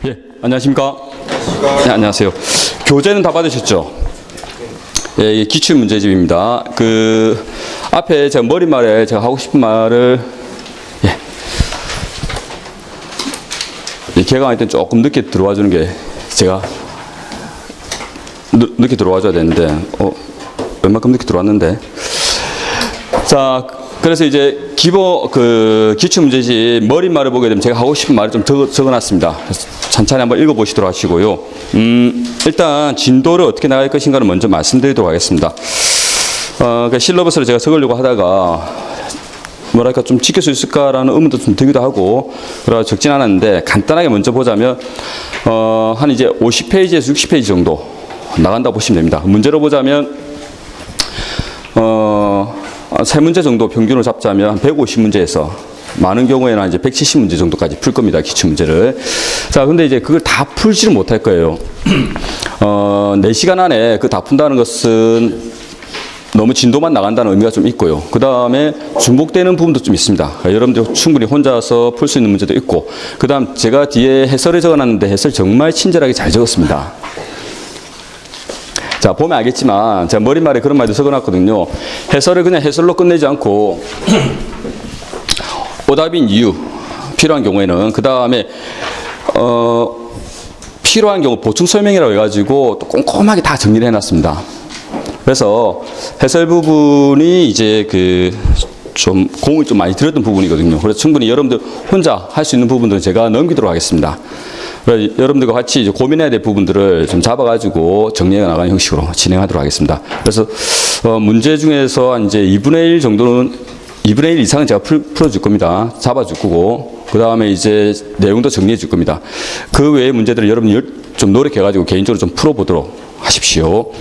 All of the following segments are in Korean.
예, 안녕하십니까? 네, 안녕하세요. 교재는 다 받으셨죠? 예, 기출 문제집입니다. 앞에 제가 머릿말에 제가 하고 싶은 말을, 개강할 땐 조금 늦게 들어와 주는 게 제가 늦게 들어와 줘야 되는데, 웬만큼 늦게 들어왔는데. 자, 그래서 이제 기출 문제집 머릿말을 보게 되면 제가 하고 싶은 말을 좀 적어놨습니다. 천천히 한번 읽어보시도록 하시고요. 일단 진도를 어떻게 나갈 것인가를 먼저 말씀드리도록 하겠습니다. 실러버스를 제가 적으려고 하다가 뭐랄까 좀 지킬 수 있을까라는 의문도 좀 들기도 하고 그래서 적진 않았는데 간단하게 먼저 보자면 한 이제 50페이지에서 60페이지 정도 나간다 보시면 됩니다. 문제로 보자면 세 문제 정도 평균을 잡자면 150문제에서 많은 경우에는 이제 170문제 정도까지 풀 겁니다. 기출 문제를. 자, 근데 이제 그걸 다 풀지를 못할 거예요. 4시간 안에 그 다 푼다는 것은 너무 진도만 나간다는 의미가 좀 있고요. 그 다음에 중복되는 부분도 좀 있습니다. 여러분들 충분히 혼자서 풀 수 있는 문제도 있고, 그 다음 제가 뒤에 해설을 적어놨는데 해설 정말 친절하게 잘 적었습니다. 자, 보면 알겠지만 제가 머릿말에 그런 말도 적어놨거든요. 해설을 그냥 해설로 끝내지 않고 오답인 이유 필요한 경우에는 그 다음에 필요한 경우 보충 설명이라고 해가지고 또 꼼꼼하게 다 정리를 해놨습니다. 그래서 해설 부분이 이제 좀 공을 좀 많이 들였던 부분이거든요. 그래서 충분히 여러분들 혼자 할 수 있는 부분들은 제가 넘기도록 하겠습니다. 그래서 여러분들과 같이 이제 고민해야 될 부분들을 좀 잡아가지고 정리해 나가는 형식으로 진행하도록 하겠습니다. 그래서 문제 중에서 이제 2분의 1 정도는 2분의 1 이상은 제가 풀어줄 겁니다. 잡아줄 거고, 그 다음에 이제 내용도 정리해 줄 겁니다. 그 외의 문제들을 여러분이 좀 노력해가지고 개인적으로 좀 풀어보도록 하십시오.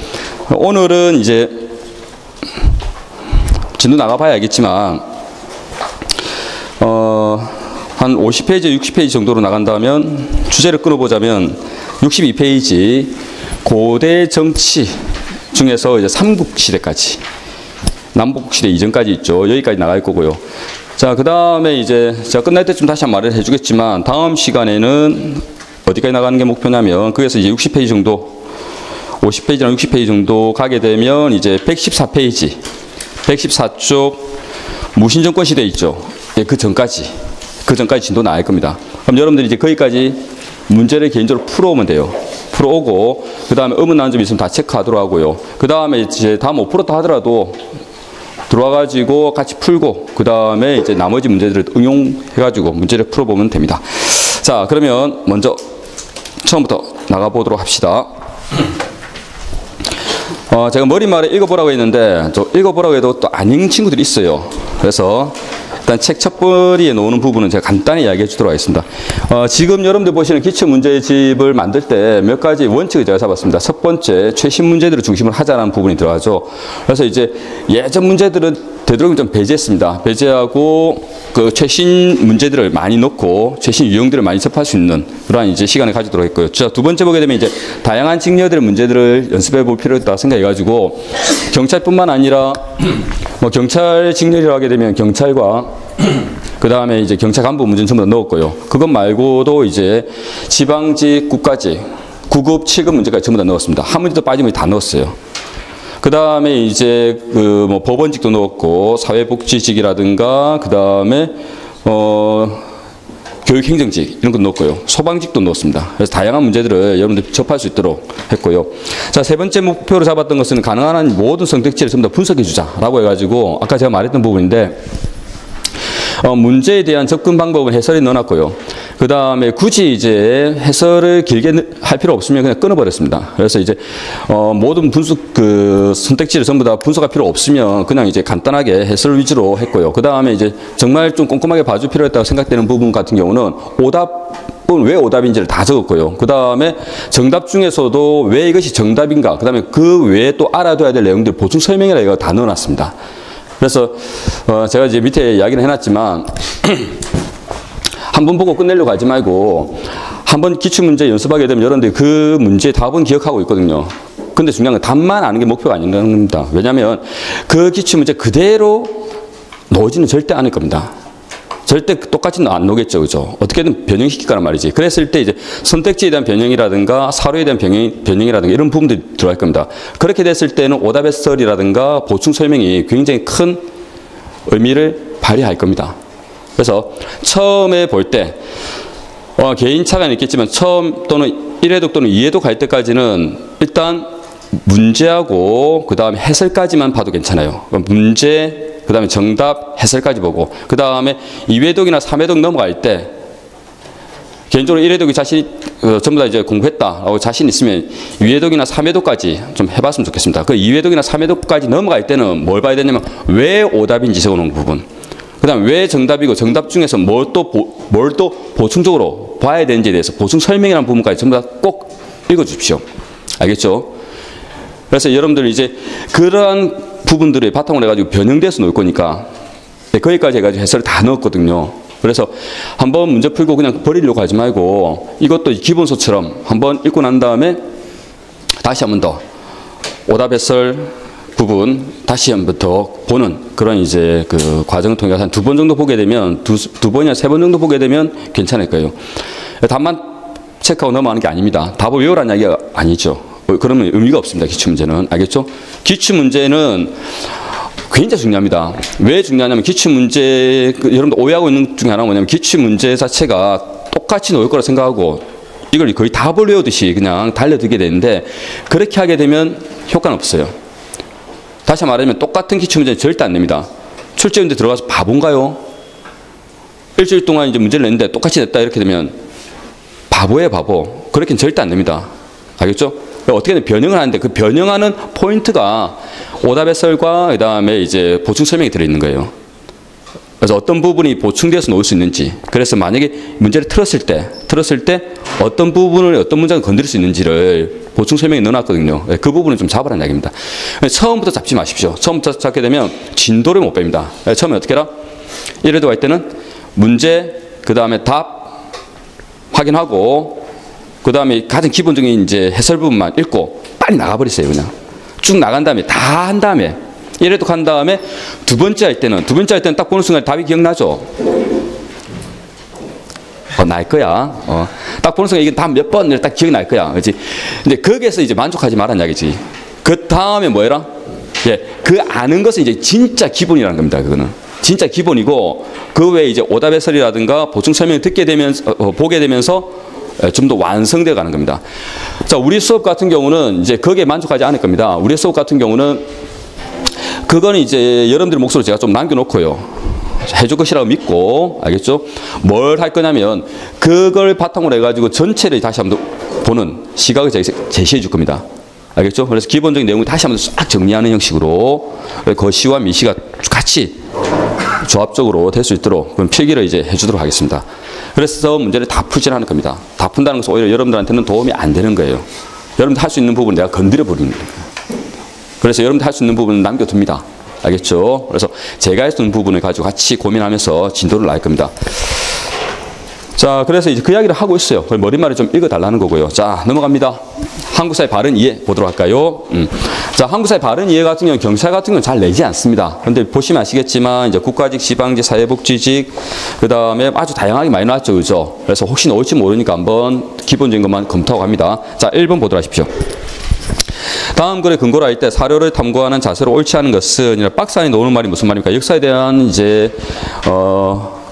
오늘은 이제 진도 나가봐야 알겠지만, 한 50페이지, 60페이지 정도로 나간다면, 주제를 끊어보자면 62페이지 고대 정치 중에서 이제 삼국시대까지, 남북시대 이전까지 있죠. 여기까지 나갈 거고요. 자, 그 다음에 이제 제가 끝날 때쯤 다시 한 말을 해주겠지만, 다음 시간에는 어디까지 나가는 게 목표냐면, 거기서 이제 60페이지 정도, 50페이지나 60페이지 정도 가게 되면 이제 114페이지, 114쪽 무신정권 시대 있죠. 예, 그 전까지 진도 나갈 겁니다. 그럼 여러분들이 이제 거기까지 문제를 개인적으로 풀어오면 돼요. 풀어오고, 그 다음에 의문 나는 점 있으면 다 체크하도록 하고요. 그 다음에 이제 다 못 풀었다 하더라도 들어와가지고 같이 풀고, 그 다음에 이제 나머지 문제들을 응용해가지고 문제를 풀어보면 됩니다. 자, 그러면 먼저 처음부터 나가보도록 합시다. 제가 머릿말에 읽어보라고 했는데, 읽어보라고 해도 또 안 읽는 친구들이 있어요. 그래서 일단 책 첫벌이에 놓는 부분은 제가 간단히 이야기해 주도록 하겠습니다. 지금 여러분들 보시는 기출 문제집을 만들 때 몇 가지 원칙을 제가 잡았습니다. 첫 번째, 최신 문제들을 중심으로 하자는 부분이 들어가죠. 그래서 이제 예전 문제들은 되도록 좀 배제했습니다. 배제하고 그 최신 문제들을 많이 넣고 최신 유형들을 많이 접할 수 있는 그러한 이제 시간을 가지도록 했고요. 자, 두 번째 보게 되면 이제 다양한 직렬들의 문제들을 연습해 볼 필요가 있다고 생각해가지고 경찰뿐만 아니라 뭐 경찰 직렬이라고 하게 되면 경찰과 그 다음에 이제 경찰 간부 문제는 전부 다 넣었고요. 그것 말고도 이제 지방직, 국가직, 9급, 7급 문제까지 전부 다 넣었습니다. 한 문제도 빠짐없이 다 넣었어요. 그 다음에 이제 뭐 법원직도 넣었고, 사회복지직이라든가, 그 다음에 교육행정직 이런 거 넣었고요. 소방직도 넣었습니다. 그래서 다양한 문제들을 여러분들 접할 수 있도록 했고요. 자, 세 번째 목표로 잡았던 것은 가능한 한 모든 선택지를 전부 다 분석해 주자라고 해가지고 아까 제가 말했던 부분인데, 문제에 대한 접근 방법은 해설에 넣어놨고요. 그 다음에 굳이 이제 해설을 길게 할 필요 없으면 그냥 끊어버렸습니다. 그래서 이제 모든 선택지를 전부 다 분석할 필요 없으면 그냥 이제 간단하게 해설 위주로 했고요. 그 다음에 이제 정말 좀 꼼꼼하게 봐줄 필요 있다고 생각되는 부분 같은 경우는 오답은 왜 오답인지를 다 적었고요. 그 다음에 정답 중에서도 왜 이것이 정답인가, 그 다음에 그 외에 또 알아둬야 될 내용들 보충 설명이라 이거 다 넣어놨습니다. 그래서 제가 이제 밑에 이야기는 해놨지만 한 번 보고 끝내려고 하지 말고 한 번 기출문제 연습하게 되면 여러분들이 그 문제의 답은 기억하고 있거든요. 근데 중요한 건 답만 아는 게 목표가 아닌 겁니다. 왜냐하면 그 기출문제 그대로 나오지는 절대 않을 겁니다. 절대 똑같이는 안 나오겠죠. 그죠? 어떻게든 변형시킬 거란 말이지. 그랬을 때 이제 선택지에 대한 변형이라든가 사료에 대한 변형이라든가 이런 부분들이 들어갈 겁니다. 그렇게 됐을 때는 오답 해설이라든가 보충 설명이 굉장히 큰 의미를 발휘할 겁니다. 그래서 처음에 볼 때 개인차가 있겠지만 처음 또는 1회독 또는 2회독 할 때까지는 일단 문제하고 그 다음에 해설까지만 봐도 괜찮아요. 문제, 그 다음에 정답, 해설까지 보고 그 다음에 2회독이나 3회독 넘어갈 때 개인적으로 1회독이 전부 다 이제 공부했다라고 자신 있으면 2회독이나 3회독까지 좀 해봤으면 좋겠습니다. 그 2회독이나 3회독까지 넘어갈 때는 뭘 봐야 되냐면 왜 오답인지 적어놓은 부분, 그 다음 왜 정답이고 정답 중에서 뭘 또 보충적으로 봐야 되는지에 대해서 보충 설명이라는 부분까지 전부 다 꼭 읽어주십시오. 알겠죠? 그래서 여러분들 이제 그러한 부분들을 바탕으로 해가지고 변형돼서 놓을 거니까 거기까지 해가지고 해설을 다 넣었거든요. 그래서 한번 문제 풀고 그냥 버리려고 하지 말고 이것도 기본서처럼 한번 읽고 난 다음에 다시 한 번 더 오답 해설 부분 다시 한 번 더 보는 그런 이제 그 과정을 통해서 한 2번 정도 보게 되면 두 번이나 3번 정도 보게 되면 괜찮을 거예요. 답만 체크하고 넘어가는 게 아닙니다. 답을 외우라는 이야기가 아니죠. 그러면 의미가 없습니다. 기출문제는. 알겠죠? 기출문제는 굉장히 중요합니다. 왜 중요하냐면 기출문제, 여러분들 오해하고 있는 중에 하나가 뭐냐면 기출문제 자체가 똑같이 나올 거라 생각하고 이걸 거의 답을 외우듯이 그냥 달려들게 되는데 그렇게 하게 되면 효과는 없어요. 다시 말하면 똑같은 기출문제는 절대 안 냅니다. 출제문제 들어가서 바본가요? 일주일 동안 이제 문제를 냈는데 똑같이 냈다 이렇게 되면 바보예요, 바보. 그렇게는 절대 안 됩니다. 알겠죠? 어떻게든 변형을 하는데 그 변형하는 포인트가 오답 해설과 그 다음에 이제 보충 설명이 들어있는 거예요. 그래서 어떤 부분이 보충되어서 놓을 수 있는지, 그래서 만약에 문제를 틀었을 때 어떤 부분을 어떤 문장을 건드릴 수 있는지를 보충 설명에 넣어놨거든요. 그 부분을 좀 잡으라는 이야기입니다. 처음부터 잡지 마십시오. 처음부터 잡게 되면 진도를 못 뺍니다. 처음에 어떻게 해라? 1회독 할 때는 문제, 그 다음에 답 확인하고 그 다음에 가장 기본적인 이제 해설 부분만 읽고 빨리 나가버리세요. 그냥 쭉 나간 다음에 다 한 다음에 1회독 한 다음에 두 번째 할 때는 딱 보는 순간 답이 기억나죠? 날 거야. 딱 보는 순간 이게 답 몇 번을 딱 기억날 거야. 그렇지? 근데 거기에서 이제 만족하지 말라는 이야기지. 그 다음에 뭐해라? 예, 그 아는 것은 이제 진짜 기본이라는 겁니다. 그거는. 진짜 기본이고 그 외에 이제 오답 해설이라든가 보충 설명을 듣게 되면서 보게 되면서 좀 더 완성되어 가는 겁니다. 자, 우리 수업 같은 경우는 이제 거기에 만족하지 않을 겁니다. 우리 수업 같은 경우는 그거는 이제 여러분들의 몫으로 제가 좀 남겨놓고요. 해줄 것이라고 믿고, 알겠죠? 뭘 할 거냐면 그걸 바탕으로 해가지고 전체를 다시 한번 보는 시각을 제시해 줄 겁니다. 알겠죠? 그래서 기본적인 내용을 다시 한번 싹 정리하는 형식으로 거시와 미시가 같이 조합적으로 될 수 있도록 그런 필기를 이제 해주도록 하겠습니다. 그래서 문제를 다 풀지 않을 겁니다. 다 푼다는 것은 오히려 여러분들한테는 도움이 안 되는 거예요. 여러분들 할 수 있는 부분을 내가 건드려 버리는 거예요. 그래서 여러분들 할 수 있는 부분은 남겨둡니다. 알겠죠? 그래서 제가 할 수 있는 부분을 가지고 같이 고민하면서 진도를 나갈 겁니다. 자, 그래서 이제 그 이야기를 하고 있어요. 그걸 머릿말을 좀 읽어달라는 거고요. 자, 넘어갑니다. 한국사의 바른 이해 보도록 할까요? 자, 한국사의 바른 이해 같은 경우는 경찰 같은 경우는 잘 내지 않습니다. 그런데 보시면 아시겠지만 이제 국가직, 지방직, 사회복지직 그 다음에 아주 다양하게 많이 나왔죠. 그죠? 그래서 혹시 나올지 모르니까 한번 기본적인 것만 검토하고 합니다. 자, 1번 보도록 하십시오. 다음 글에 근거로 할 때 사료를 탐구하는 자세로 옳지 않은 것은 박스 안에 나오는 말이 무슨 말입니까? 역사에 대한 이제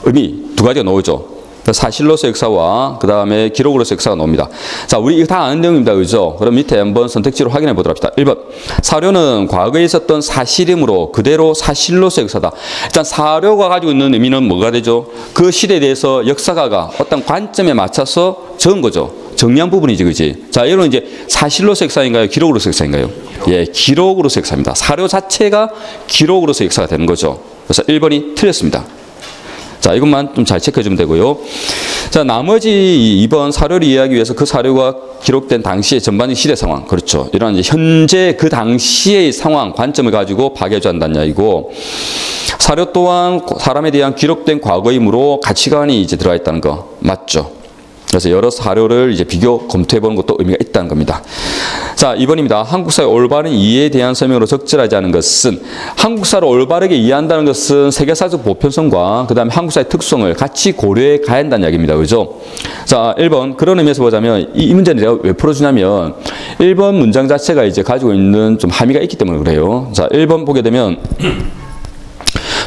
의미 두 가지가 나오죠. 사실로서 역사와 그 다음에 기록으로서 역사가 나옵니다. 자, 우리 이거 다 아는 내용입니다. 그죠? 그럼 밑에 한번 선택지로 확인해 보도록 합시다. 1번. 사료는 과거에 있었던 사실이므로 그대로 사실로서 역사다. 일단 사료가 가지고 있는 의미는 뭐가 되죠? 그 시대에 대해서 역사가가 어떤 관점에 맞춰서 적은 거죠. 정리한 부분이지, 그지? 자, 이건 이제 사실로서 역사인가요? 기록으로서 역사인가요? 예, 기록으로서 역사입니다. 사료 자체가 기록으로서 역사가 되는 거죠. 그래서 1번이 틀렸습니다. 자, 이것만 좀 잘 체크해 주면 되고요. 자, 나머지 2번 사료를 이해하기 위해서 그 사료가 기록된 당시의 전반적인 시대 상황, 그렇죠. 이런 이제 현재 그 당시의 상황, 관점을 가지고 파괴해줘야 한다는 이야기고, 사료 또한 사람에 대한 기록된 과거이므로 가치관이 이제 들어가 있다는 거 맞죠? 그래서 여러 사료를 이제 비교 검토해 보는 것도 의미가 있다는 겁니다. 자, 2번입니다. 한국사의 올바른 이해에 대한 설명으로 적절하지 않은 것은, 한국사를 올바르게 이해한다는 것은 세계사적 보편성과 그 다음에 한국사의 특성을 같이 고려해 가야 한다는 이야기입니다. 그죠? 자, 1번. 그런 의미에서 보자면 이 문제는 제가 왜 풀어주냐면 1번 문장 자체가 이제 가지고 있는 좀 함의가 있기 때문에 그래요. 자, 1번 보게 되면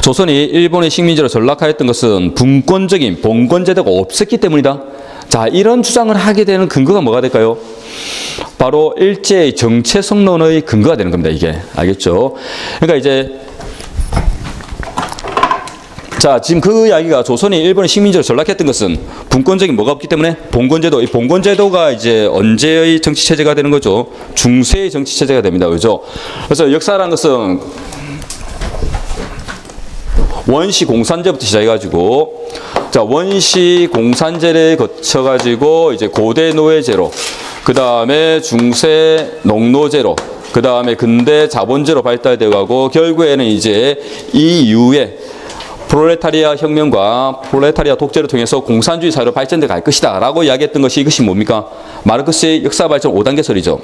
조선이 일본의 식민지로 전락하였던 것은 분권적인 봉건제도가 없었기 때문이다. 자, 이런 주장을 하게 되는 근거가 뭐가 될까요? 바로 일제의 정체성론의 근거가 되는 겁니다. 이게. 알겠죠? 그러니까 이제 자, 지금 그 이야기가 조선이 일본의 식민지로 전락했던 것은 분권적인 뭐가 없기 때문에 봉건제도, 이 봉건제도가 이제 언제의 정치체제가 되는 거죠? 중세의 정치체제가 됩니다. 그죠? 그래서 역사라는 것은 원시 공산제부터 시작해가지고, 자, 원시 공산제를 거쳐가지고, 이제 고대 노예제로, 그 다음에 중세 농노제로, 그 다음에 근대 자본제로 발달되어 가고, 결국에는 이제 이 이후에 프롤레타리아 혁명과 프롤레타리아 독재를 통해서 공산주의 사회로 발전돼 갈 것이다. 라고 이야기했던 것이 이것이 뭡니까? 마르크스의 역사 발전 5단계설이죠.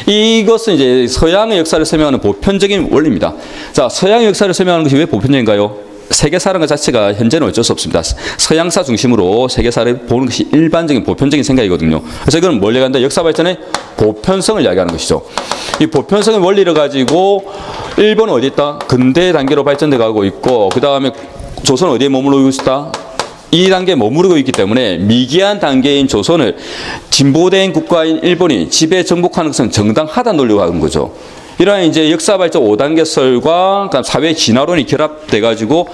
이것은 이제 서양의 역사를 설명하는 보편적인 원리입니다. 자, 서양의 역사를 설명하는 것이 왜 보편적인가요? 세계사라는 것 자체가 현재는 어쩔 수 없습니다. 서양사 중심으로 세계사를 보는 것이 일반적인 보편적인 생각이거든요. 그래서 이건 뭘 얘기한다? 역사 발전의 보편성을 이야기하는 것이죠. 이 보편성의 원리를 가지고 일본은 어디 있다? 근대 단계로 발전돼 가고 있고, 그 다음에 조선은 어디에 머무르고 있다? 이 단계에 머무르고 있기 때문에 미개한 단계인 조선을 진보된 국가인 일본이 지배 정복하는 것은 정당하다는 논리로 하는 거죠. 이러한 이제 역사 발전 5단계설과 사회 진화론이 결합돼 가지고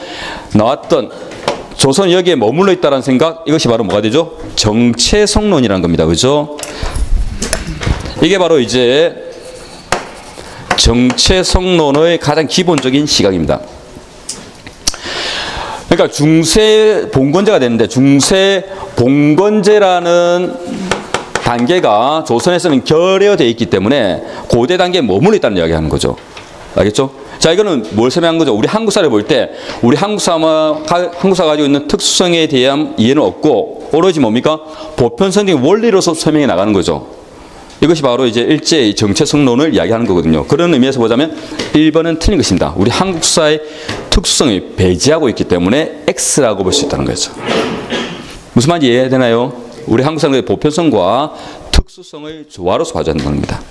나왔던 조선이 여기에 머물러 있다는 생각, 이것이 바로 뭐가 되죠? 정체성론이라는 겁니다. 그죠? 이게 바로 이제 정체성론의 가장 기본적인 시각입니다. 그러니까 중세 봉건제가 되는데, 중세 봉건제라는 단계가 조선에서는 결여되어 있기 때문에 고대 단계에 머물러 있다는 이야기하는 거죠. 알겠죠? 자, 이거는 뭘 설명한 거죠? 우리 한국사를 볼 때 우리 한국사가 가지고 있는 특수성에 대한 이해는 없고, 오로지 뭡니까? 보편성적인 원리로서 설명해 나가는 거죠. 이것이 바로 이제 일제의 정체성론을 이야기하는 거거든요. 그런 의미에서 보자면 1번은 틀린 것입니다. 우리 한국사의 특수성이 배제하고 있기 때문에 X라고 볼 수 있다는 거죠. 무슨 말인지 이해되나요? 우리 한국사의 보편성과 특수성의 조화로서 봐줘야 한다는 겁니다.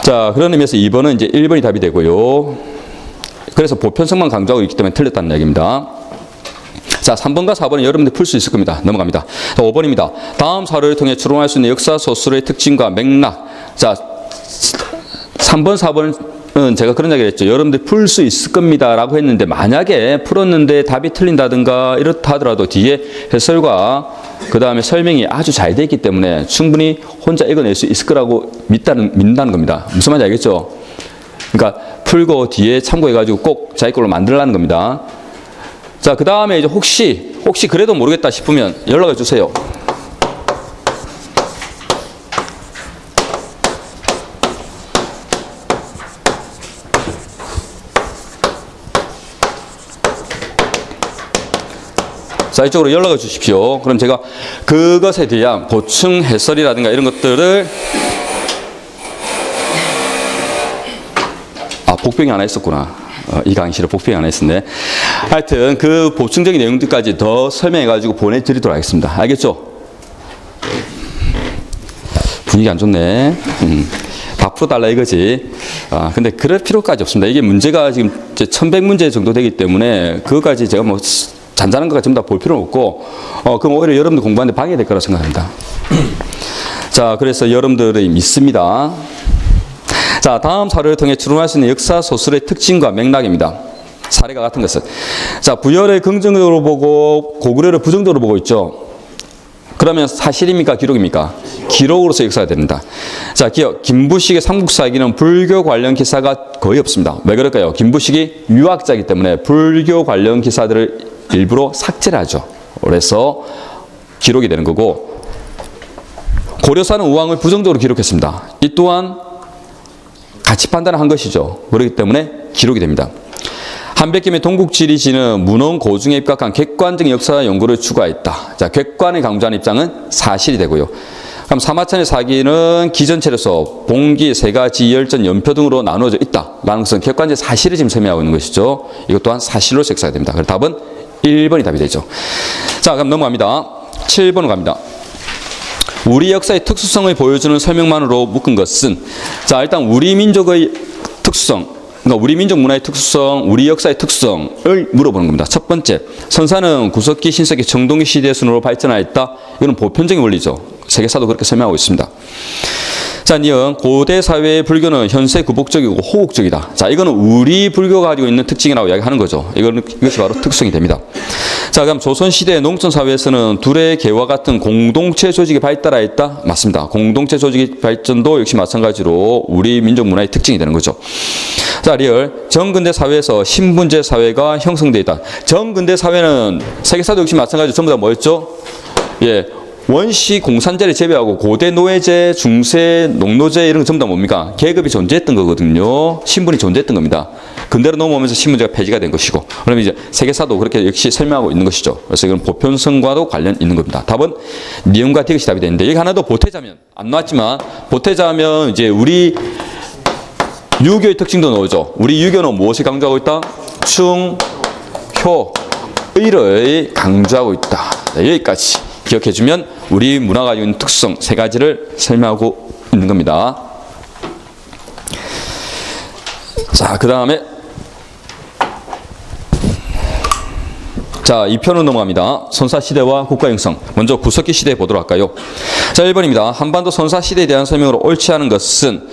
자, 그런 의미에서 2번은 이제 1번이 답이 되고요. 그래서 보편성만 강조하고 있기 때문에 틀렸다는 얘기입니다. 자, 3번과 4번은 여러분들 풀 수 있을 겁니다. 넘어갑니다. 자, 5번입니다. 다음 사료를 통해 추론할 수 있는 역사 소설의 특징과 맥락. 자, 3번, 4번은 제가 그런 이야기를 했죠. 여러분들 풀 수 있을 겁니다. 라고 했는데, 만약에 풀었는데 답이 틀린다든가 이렇다 하더라도 뒤에 해설과 그 다음에 설명이 아주 잘 되어 있기 때문에 충분히 혼자 읽어낼 수 있을 거라고 믿는다는 겁니다. 무슨 말인지 알겠죠? 그러니까 풀고 뒤에 참고해가지고 꼭 자기 걸로 만들라는 겁니다. 자, 그 다음에 이제 혹시 그래도 모르겠다 싶으면 연락을 주세요. 자, 이쪽으로 연락을 주십시오. 그럼 제가 그것에 대한 보충 해설이라든가 이런 것들을, 복병이 하나 있었구나. 이 강의실에 복병이 하나 있었네. 하여튼 그 보충적인 내용들까지 더 설명해가지고 보내드리도록 하겠습니다. 알겠죠? 분위기 안 좋네. 다 풀어달라 이거지. 근데 그럴 필요까지 없습니다. 이게 문제가 지금 1100문제 정도 되기 때문에 그것까지 제가 뭐 잔잔한 것까지 전부 다 볼 필요는 없고, 그럼 오히려 여러분들 공부하는데 방해될 거라 생각합니다. 자, 그래서 여러분들을 믿습니다. 자, 다음 사료를 통해 추론할 수 있는 역사 소설의 특징과 맥락입니다. 사례가 같은 것은. 자, 부여를 긍정적으로 보고 고구려를 부정적으로 보고 있죠. 그러면 사실입니까? 기록입니까? 기록으로서 역사가 됩니다. 자, 기억. 김부식의 삼국사기는 불교 관련 기사가 거의 없습니다. 왜 그럴까요? 김부식이 유학자이기 때문에 불교 관련 기사들을 일부러 삭제를 하죠. 그래서 기록이 되는 거고, 고려사는 우왕을 부정적으로 기록했습니다. 이 또한 가치 판단을 한 것이죠. 그렇기 때문에 기록이 됩니다. 한백김의 동국지리지는 문헌 고증에 입각한 객관적인 역사 연구를 추구하였다. 자, 객관이 강조하는 입장은 사실이 되고요. 그럼 사마천의 사기는 기전체로서 봉기, 세가지, 열전, 연표 등으로 나누어져 있다라는 것은 객관적 사실을 지금 설명하고 있는 것이죠. 이것 또한 사실로서 역사가 됩니다. 그래서 답은 1번이 답이 되죠. 자, 그럼 넘어갑니다. 7번으로 갑니다. 우리 역사의 특수성을 보여주는 설명만으로 묶은 것은, 자, 일단 우리 민족의 특수성, 그러니까 우리 민족 문화의 특수성, 우리 역사의 특수성을 물어보는 겁니다. 첫 번째, 선사는 구석기, 신석기, 청동기 시대 순으로 발전하였다. 이거는 보편적인 원리죠. 세계사도 그렇게 설명하고 있습니다. 자, 니은 고대 사회의 불교는 현세 구복적이고 호국적이다. 자, 이거는 우리 불교가 가지고 있는 특징이라고 이야기하는 거죠. 이것이 바로 특성이 됩니다. 자, 그럼 조선시대 농촌 사회에서는 둘의 개와 같은 공동체 조직이 발달하였다. 맞습니다. 공동체 조직의 발전도 역시 마찬가지로 우리 민족 문화의 특징이 되는 거죠. 자, 리얼 정근대 사회에서 신분제 사회가 형성되어 있다. 정근대 사회는 세계사도 역시 마찬가지로 전부 다 뭐였죠? 예, 원시 공산제를 제외하고 고대 노예제, 중세 농노제 이런 거 전부 다 뭡니까? 계급이 존재했던 거거든요. 신분이 존재했던 겁니다. 근대로 넘어오면서 신분제가 폐지가 된 것이고, 그러면 이제 세계사도 그렇게 역시 설명하고 있는 것이죠. 그래서 이건 보편성과도 관련 있는 겁니다. 답은 니은과 디귿이 답이 되는데, 여기 하나 더 보태자면, 안 나왔지만 보태자면 이제 우리 유교의 특징도 나오죠. 우리 유교는 무엇을 강조하고 있다? 충, 효, 의를 강조하고 있다. 네, 여기까지 기억해주면 우리 문화가 가지고 있는 특성 세 가지를 설명하고 있는 겁니다. 자, 그 다음에 자, 2편으로 넘어갑니다. 선사시대와 국가형성. 먼저 구석기 시대 보도록 할까요? 자, 1번입니다. 한반도 선사시대에 대한 설명으로 옳지 않은 것은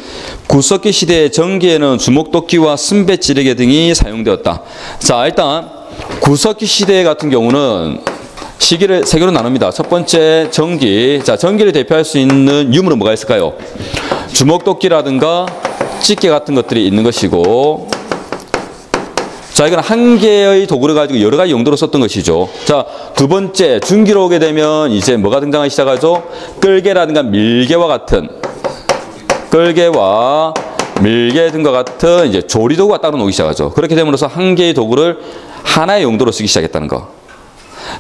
구석기 시대의 전기에는 주목도끼와 승배지르개 등이 사용되었다. 자, 일단 구석기 시대 같은 경우는 시기를 세 개로 나눕니다. 첫 번째 전기. 자, 전기를 대표할 수 있는 유물은 뭐가 있을까요? 주먹도끼라든가 집게 같은 것들이 있는 것이고, 자, 이건 한 개의 도구를 가지고 여러 가지 용도로 썼던 것이죠. 자, 두 번째 중기로 오게 되면 이제 뭐가 등장하기 시작하죠? 끌개라든가 밀개와 같은, 끌개와 밀개 등과 같은 이제 조리도구가 따로 나오기 시작하죠. 그렇게 됨으로써 한 개의 도구를 하나의 용도로 쓰기 시작했다는 거.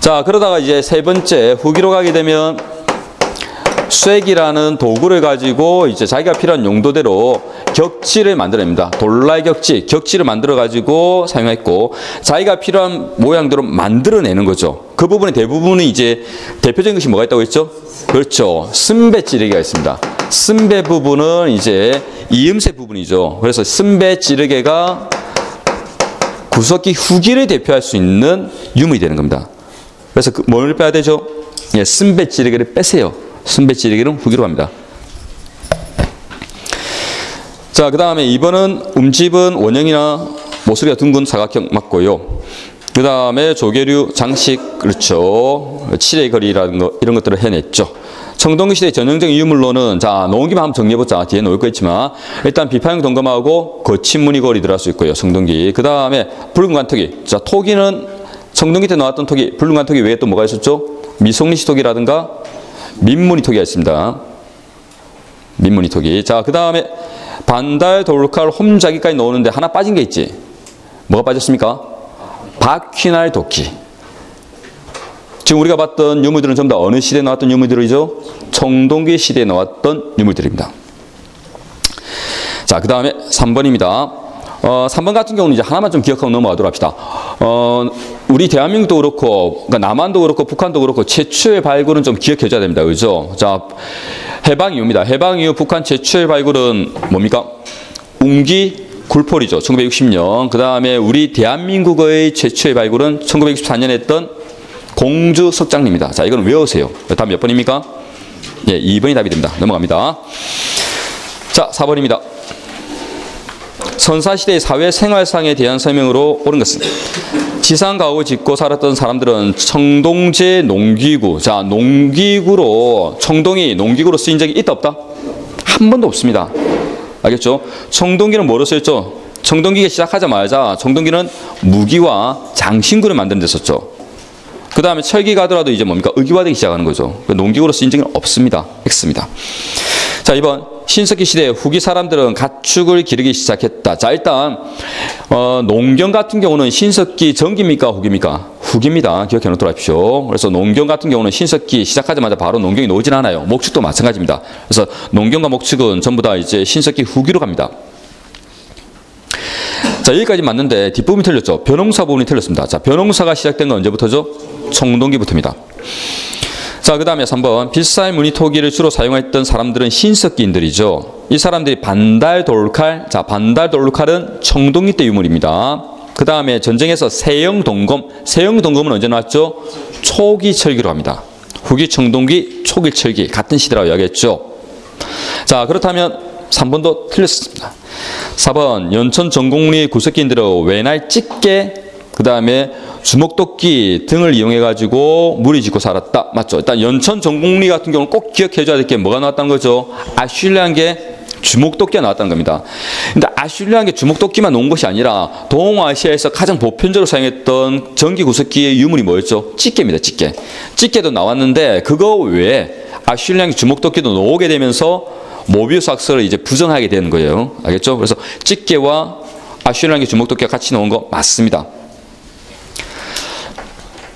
자, 그러다가 이제 세 번째 후기로 가게 되면 쇠기라는 도구를 가지고 이제 자기가 필요한 용도대로 격지를 만들어냅니다. 돌라의 격지를 만들어 가지고 사용했고, 자기가 필요한 모양대로 만들어내는 거죠. 그 부분의 대부분은 이제 대표적인 것이 뭐가 있다고 했죠? 그렇죠. 승배찌르개가 있습니다. 승배 부분은 이제 이음새 부분이죠. 그래서 승배찌르개가 구석기 후기를 대표할 수 있는 유물이 되는 겁니다. 그래서 뭘 빼야 되죠? 예, 승배찌르개를 빼세요. 승배찌르개는 후기로 갑니다. 자, 그 다음에 2번은 움집은 원형이나 모서리가 둥근 사각형 맞고요. 그 다음에 조개류, 장식, 그렇죠. 칠의 거리라는 거, 이런 것들을 해냈죠. 청동기 시대 전형적인 유물로는, 자, 놓은 김에 한번 정리해보자. 뒤에 놓을 거 있지만, 일단 비파형 동검하고 거친 무늬골이 들어갈 수 있고요. 청동기. 그 다음에 붉은 관토기. 자, 토기는 청동기 때 나왔던 토기, 붉은 관토기 외에 또 뭐가 있었죠? 미송리시 토기라든가 민무늬 토기가 있습니다. 민무늬 토기. 자, 그 다음에 반달, 돌칼, 홈자기까지 넣었는데 하나 빠진 게 있지. 뭐가 빠졌습니까? 바퀴날 도끼. 지금 우리가 봤던 유물들은 전부 다 어느 시대에 나왔던 유물들이죠? 청동기 시대에 나왔던 유물들입니다. 자, 그 다음에 3번입니다. 3번 같은 경우는 이제 하나만 좀 기억하고 넘어가도록 합시다. 우리 대한민국도 그렇고, 그러니까 남한도 그렇고, 북한도 그렇고, 최초의 발굴은 좀 기억해줘야 됩니다. 그죠? 자, 해방 이후입니다. 해방 이후 북한 최초의 발굴은 뭡니까? 웅기 굴포리죠. 1960년. 그 다음에 우리 대한민국의 최초의 발굴은 1964년에 했던 공주 석장리입니다. 자, 이건 외우세요. 답 몇 번입니까? 예, 2번이 답이 됩니다. 넘어갑니다. 자, 4번입니다. 선사시대의 사회생활상에 대한 설명으로 옳은 것은 지상 가옥을 짓고 살았던 사람들은 청동제 농기구, 자, 농기구로, 청동이 농기구로 쓰인 적이 있다 없다? 한 번도 없습니다. 알겠죠? 청동기는 뭐로 쓰였죠? 청동기가 시작하자마자 청동기는 무기와 장신구를 만드는 데 썼죠. 그 다음에 철기 가더라도 이제 뭡니까? 의기화되기 시작하는 거죠. 농기구로 쓰인 적은 없습니다. X입니다. 자, 2번. 신석기 시대 후기 사람들은 가축을 기르기 시작했다. 자, 일단 농경 같은 경우는 신석기 전기입니까? 후기입니까? 후기입니다. 기억해 놓도록 하십시오. 그래서 농경 같은 경우는 신석기 시작하자마자 바로 농경이 나오진 않아요. 목축도 마찬가지입니다. 그래서 농경과 목축은 전부 다 이제 신석기 후기로 갑니다. 자, 여기까지 맞는데 뒷부분이 틀렸죠. 벼농사 부분이 틀렸습니다. 자, 벼농사가 시작된 건 언제부터죠? 청동기부터입니다. 자, 그 다음에 3번. 빗살 무늬 토기를 주로 사용했던 사람들은 신석기인들이죠. 이 사람들이 반달 돌칼. 자, 반달 돌칼은 청동기 때 유물입니다. 그 다음에 전쟁에서 세영 동검. 세영 동검은 언제 나왔죠? 초기 철기로 합니다. 후기 청동기, 초기 철기. 같은 시대라고 이야기했죠. 자, 그렇다면 3번도 틀렸습니다. 4번. 연천 전곡리 구석기인들은 외날 집게, 그 다음에 주먹도끼 등을 이용해가지고 무리 짓고 살았다. 맞죠? 일단 연천 전곡리 같은 경우는 꼭 기억해줘야 될 게 뭐가 나왔다는 거죠? 아슐리한 게 주먹도끼가 나왔다는 겁니다. 근데 아슐리한 게 주먹도끼만 놓은 것이 아니라 동아시아에서 가장 보편적으로 사용했던 전기 구석기의 유물이 뭐였죠? 집게입니다. 집게. 집게도 나왔는데 그거 외에 아슐리한 게 주먹도끼도 나오게 되면서 모비우스 악스를 이제 부정하게 되는 거예요. 알겠죠? 그래서 집게와 아슐리한 게 주먹도끼가 같이 나온 거 맞습니다.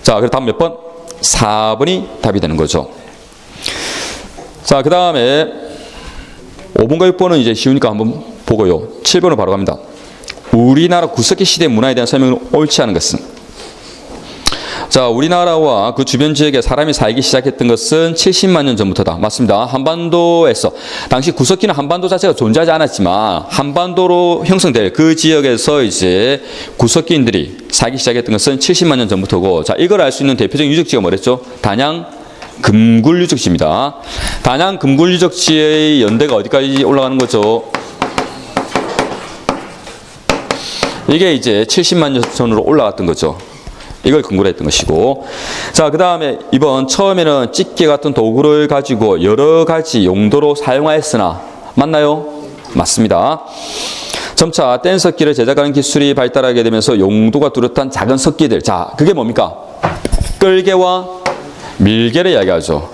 자, 그럼 다음 몇 번? 4번이 답이 되는 거죠. 자, 그 다음에 5번과 6번은 이제 쉬우니까 한번 보고요. 7번으로 바로 갑니다. 우리나라 구석기 시대 문화에 대한 설명은 옳지 않은 것은? 자, 우리나라와 그 주변 지역에 사람이 살기 시작했던 것은 70만 년 전부터다. 맞습니다. 한반도에서 당시 구석기는 한반도 자체가 존재하지 않았지만 한반도로 형성될 그 지역에서 이제 구석기인들이 살기 시작했던 것은 70만 년 전부터고, 자, 이걸 알 수 있는 대표적인 유적지가 뭐랬죠? 단양 금굴 유적지입니다. 단양 금굴 유적지의 연대가 어디까지 올라가는 거죠? 이게 이제 70만 년 전으로 올라갔던 거죠. 이걸 근거로 했던 것이고. 자, 그 다음에 이번 처음에는 집게 같은 도구를 가지고 여러 가지 용도로 사용하였으나, 맞나요? 맞습니다. 점차 뗀석기를 제작하는 기술이 발달하게 되면서 용도가 뚜렷한 작은 석기들. 자, 그게 뭡니까? 끌개와 밀개를 이야기하죠.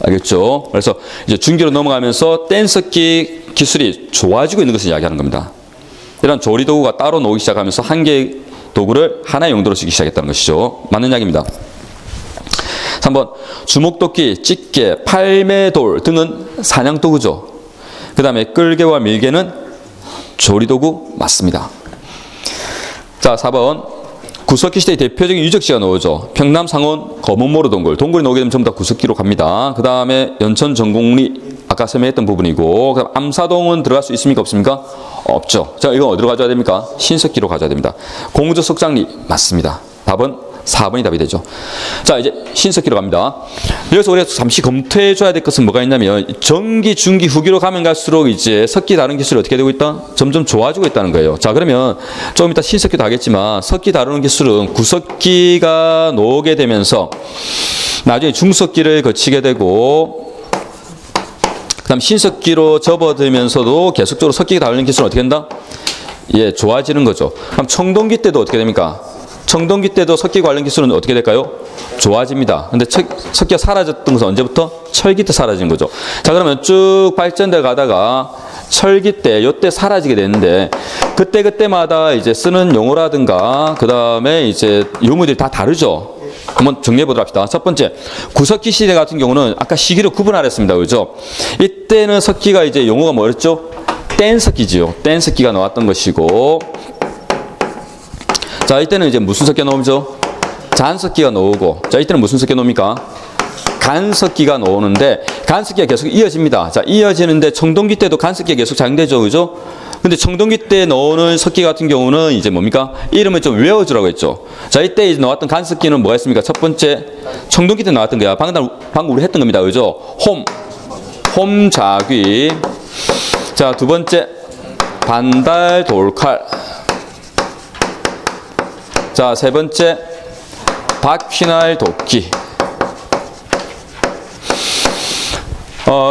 알겠죠? 그래서 이제 중기로 넘어가면서 뗀석기 기술이 좋아지고 있는 것을 이야기하는 겁니다. 이런 조리도구가 따로 나오기 시작하면서 한 개의 도구를 하나의 용도로 쓰기 시작했다는 것이죠. 맞는 이야기입니다. 3번. 주먹도끼, 집게, 팔매돌 등은 사냥도구죠. 그 다음에 끌개와 밀개는 조리도구 맞습니다. 자, 4번. 구석기 시대의 대표적인 유적지가 나오죠. 평남 상원 검은모로 동굴. 동굴이 나오게 되면 전부 다 구석기로 갑니다. 그 다음에 연천 전곡리 아까 설명했던 부분이고, 그다음 암사동은 들어갈 수 있습니까? 없습니까? 없죠. 자, 이건 어디로 가져야 됩니까? 신석기로 가져야 됩니다. 공주 석장리 맞습니다. 답은 4번이 답이 되죠. 자, 이제 신석기로 갑니다. 여기서 우리가 잠시 검토해 줘야 될 것은 뭐가 있냐면, 전기, 중기, 후기로 가면 갈수록 이제 석기 다루는 기술이 어떻게 되고 있다? 점점 좋아지고 있다는 거예요. 자, 그러면 좀 이따 신석기도 하겠지만 석기 다루는 기술은 구석기가 나오게 되면서 나중에 중석기를 거치게 되고, 그 다음 신석기로 접어들면서도 계속적으로 석기가 다루는 기술은 어떻게 된다? 예, 좋아지는 거죠. 그럼 청동기 때도 어떻게 됩니까? 청동기 때도 석기 관련 기술은 어떻게 될까요? 좋아집니다. 근데 석기가 사라졌던 것은 언제부터? 철기 때 사라진 거죠. 자, 그러면 쭉 발전돼 가다가 철기 때, 요때 사라지게 되는데, 그때마다 이제 쓰는 용어라든가, 그 다음에 이제 유무들이 다 다르죠. 한번 정리해 보도록 합시다. 첫 번째, 구석기 시대 같은 경우는 아까 시기로 구분하랬습니다. 그죠? 이때는 석기가 이제 용어가 뭐였죠? 뗀석기지요. 뗀석기가 나왔던 것이고, 자, 이때는 이제 무슨 석기가 나오죠? 잔석기가 나오고, 자, 이때는 무슨 석기가 나옵니까? 간석기가 나오는데, 간석기가 계속 이어집니다. 자, 이어지는데 청동기 때도 간석기가 계속 작용되죠. 그죠? 근데 청동기 때 나오는 석기 같은 경우는 이제 뭡니까? 이름을 좀 외워주라고 했죠. 자, 이때 이제 나왔던 간석기는 뭐가 있습니까? 첫 번째, 청동기 때 나왔던 거야. 방금 우리 했던 겁니다. 그죠? 홈자귀. 자, 두 번째, 반달 돌칼. 자, 세 번째, 바퀴날 도끼.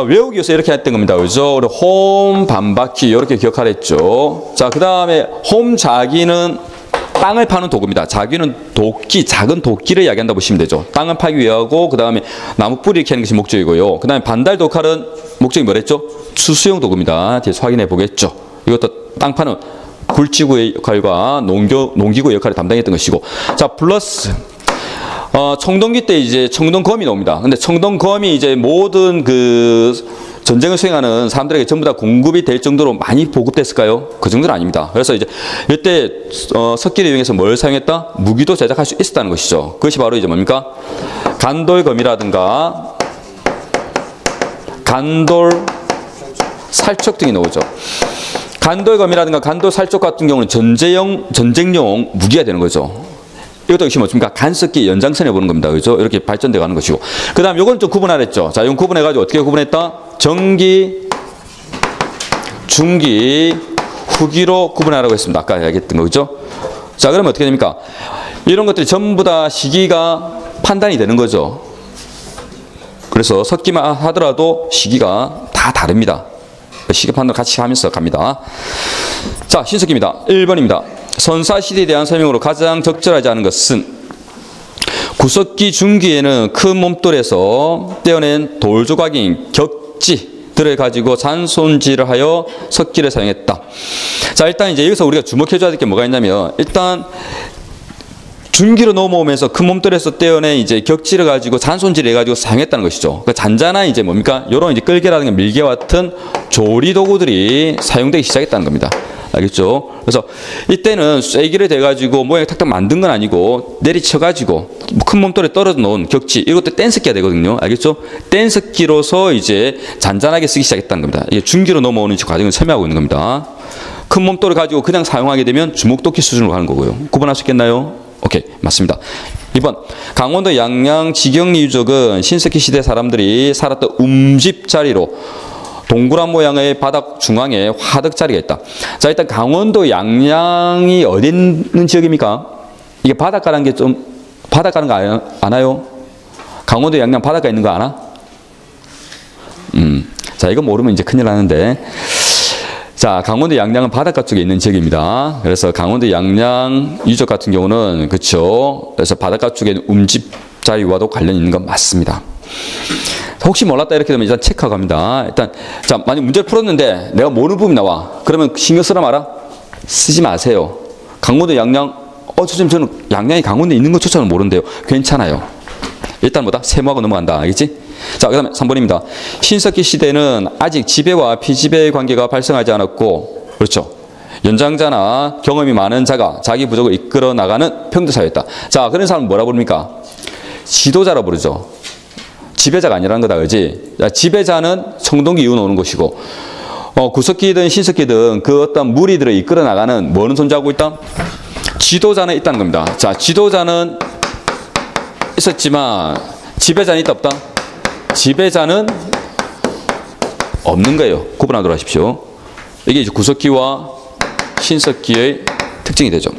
외우기 위해서 이렇게 했던 겁니다. 그죠? 홈, 반바퀴, 이렇게 기억하랬죠. 자, 그 다음에 홈자기는 땅을 파는 도구입니다. 자귀는 도끼, 작은 도끼를 이야기한다고 보시면 되죠. 땅을 파기 위하고 그 다음에 나무 뿌리를 캐는 것이 목적이고요. 그 다음에 반달 도칼은 목적이 뭐랬죠? 수수용 도구입니다. 뒤에서 확인해 보겠죠. 이것도 땅 파는 굴지구의 역할과 농기구의 역할을 담당했던 것이고, 자 플러스 청동기 때 이제 청동검이 나옵니다. 근데 청동검이 이제 모든 그 전쟁을 수행하는 사람들에게 전부 다 공급이 될 정도로 많이 보급됐을까요? 그 정도는 아닙니다. 그래서 이제 이때 석기를 이용해서 뭘 사용했다? 무기도 제작할 수 있었다는 것이죠. 그것이 바로 이제 뭡니까? 간돌검이라든가 간돌 살촉 등이 나오죠. 간돌검이라든가 간돌 살촉 같은 경우는 전쟁용 무기가 되는 거죠. 이것도 역시 뭡니까? 간석기 연장선에 보는 겁니다. 그죠? 이렇게 발전돼 가는 것이고. 그 다음 요건 좀 구분하랬죠. 자, 이건 구분해가지고 어떻게 구분했다? 전기, 중기, 후기로 구분하라고 했습니다. 아까 이야기했던 거, 그죠? 자, 그러면 어떻게 됩니까? 이런 것들이 전부 다 시기가 판단이 되는 거죠. 그래서 섞기만 하더라도 시기가 다 다릅니다. 시기 판단 같이 하면서 갑니다. 자, 신석기입니다. 1번입니다. 선사시대에 대한 설명으로 가장 적절하지 않은 것은 구석기 중기에는 큰 몸돌에서 떼어낸 돌 조각인 격지들을 가지고 잔손질을 하여 석기를 사용했다. 자, 일단 이제 여기서 우리가 주목해 줘야 될 게 뭐가 있냐면, 일단 중기로 넘어오면서 큰 몸돌에서 떼어낸 이제 격지를 가지고 잔손질을 해가지고 사용했다는 것이죠. 그 잔잔한 이제 뭡니까? 요런 이제 끌개라든가 밀개와 같은 조리 도구들이 사용되기 시작했다는 겁니다. 알겠죠? 그래서 이때는 쐐기를 대가지고 모양을 탁탁 만든 건 아니고 내리쳐가지고 큰 몸돌에 떨어져 놓은 격지, 이것도 뗀석기가 되거든요. 알겠죠? 뗀석기로서 이제 잔잔하게 쓰기 시작했다는 겁니다. 이게 중기로 넘어오는 과정을 설명하고 있는 겁니다. 큰 몸돌을 가지고 그냥 사용하게 되면 주먹도끼 수준으로 가는 거고요. 구분할 수 있겠나요? 오케이, 맞습니다. 2번, 강원도 양양 지경리 유적은 신석기 시대 사람들이 살았던 움집 자리로 동그란 모양의 바닥 중앙에 화덕 자리가 있다. 자, 일단 강원도 양양이 어디 있는 지역입니까? 이게 바닷가라는 게 좀, 바닷가는 거 아나요? 강원도 양양 바닷가 있는 거 아나? 자, 이거 모르면 이제 큰일 나는데. 자, 강원도 양양은 바닷가 쪽에 있는 지역입니다. 그래서 강원도 양양 유적 같은 경우는, 그렇죠. 그래서 바닷가 쪽에 있는 움집 자리와도 관련 있는 건 맞습니다. 혹시 몰랐다 이렇게 되면 일단 체크하고 갑니다. 일단, 자, 만약 문제를 풀었는데 내가 모르는 부분이 나와. 그러면 신경 쓰라 마라? 쓰지 마세요. 강원도 양양, 선생님 저는 양양이 강원도에 있는 것조차는 모르는데요. 괜찮아요. 일단 뭐다? 세모하고 넘어간다. 알겠지? 자, 그 다음에 3번입니다. 신석기 시대는 아직 지배와 피지배의 관계가 발생하지 않았고, 그렇죠. 연장자나 경험이 많은 자가 자기 부족을 이끌어 나가는 평등사회였다. 자, 그런 사람은 뭐라 부릅니까? 지도자라 부르죠. 지배자가 아니라는 거다, 그지? 지배자는 청동기 이후 오는 것이고, 구석기든 신석기든 그 어떤 무리들을 이끌어 나가는 뭐는 존재하고 있다? 지도자는 있다는 겁니다. 자, 지도자는 있었지만 지배자는 있다 없다? 지배자는 없는 거예요. 구분하도록 하십시오. 이게 이제 구석기와 신석기의 특징이 되죠.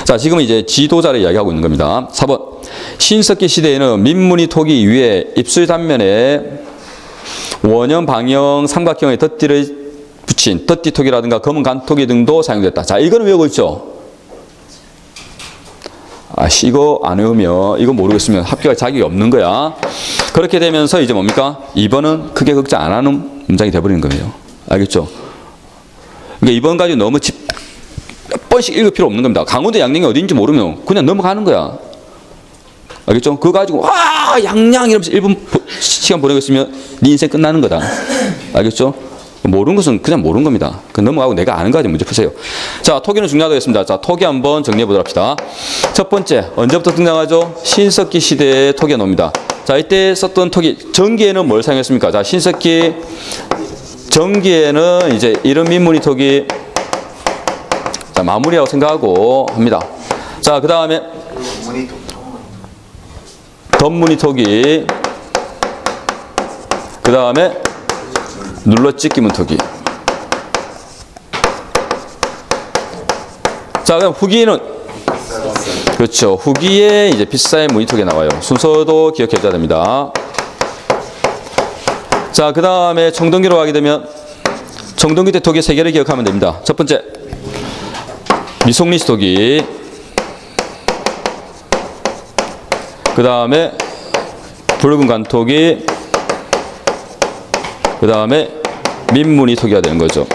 자, 지금은 이제 지도자를 이야기하고 있는 겁니다. 4번. 신석기 시대에는 민무늬 토기 위에 입술 단면에 원형, 방형, 삼각형의 덧띠를 붙인 덧띠토기라든가 검은 간토기 등도 사용됐다. 자, 이거는 외우고 있죠? 이거 안 외우면, 이거 모르겠으면 합격할 자격이 없는 거야. 그렇게 되면서 이제 뭡니까? 2번은 크게 걱정 안 하는 문장이 돼버리는 거예요. 알겠죠? 그러니까 2번 가지고 너무 몇 번씩 읽을 필요 없는 겁니다. 강원도 양양이 어딘지 모르면 그냥 넘어가는 거야. 알겠죠? 그거 가지고 와 양양 이러면서 1분 시간 보내고 있으면 네 인생 끝나는 거다. 알겠죠? 모르는 것은 그냥 모르는 겁니다. 넘어가고 내가 아는 거 가지고 문제 푸세요. 자, 토기는 중요하다겠습니다. 자, 토기 한번 정리해 보도록 합시다. 첫 번째, 언제부터 등장하죠? 신석기 시대에 토기가 나옵니다. 자, 이때 썼던 토기, 전기에는 뭘 사용했습니까? 자, 신석기 전기에는 이제 이런 민무늬 토기, 자, 마무리라고 생각하고 합니다. 자, 그 다음에 덧무늬 토기, 그 다음에 눌러찍기 문토기. 자, 그럼 후기는, 그렇죠. 후기에 이제 빗사의 무늬토기가 나와요. 순서도 기억해 줘야 됩니다. 자, 그 다음에 청동기로 가게 되면 청동기 때 토기 3개를 기억하면 됩니다. 첫 번째, 미송리시 토기, 그 다음에 붉은 간토기, 그 다음에 민무늬 토기가 되는 거죠.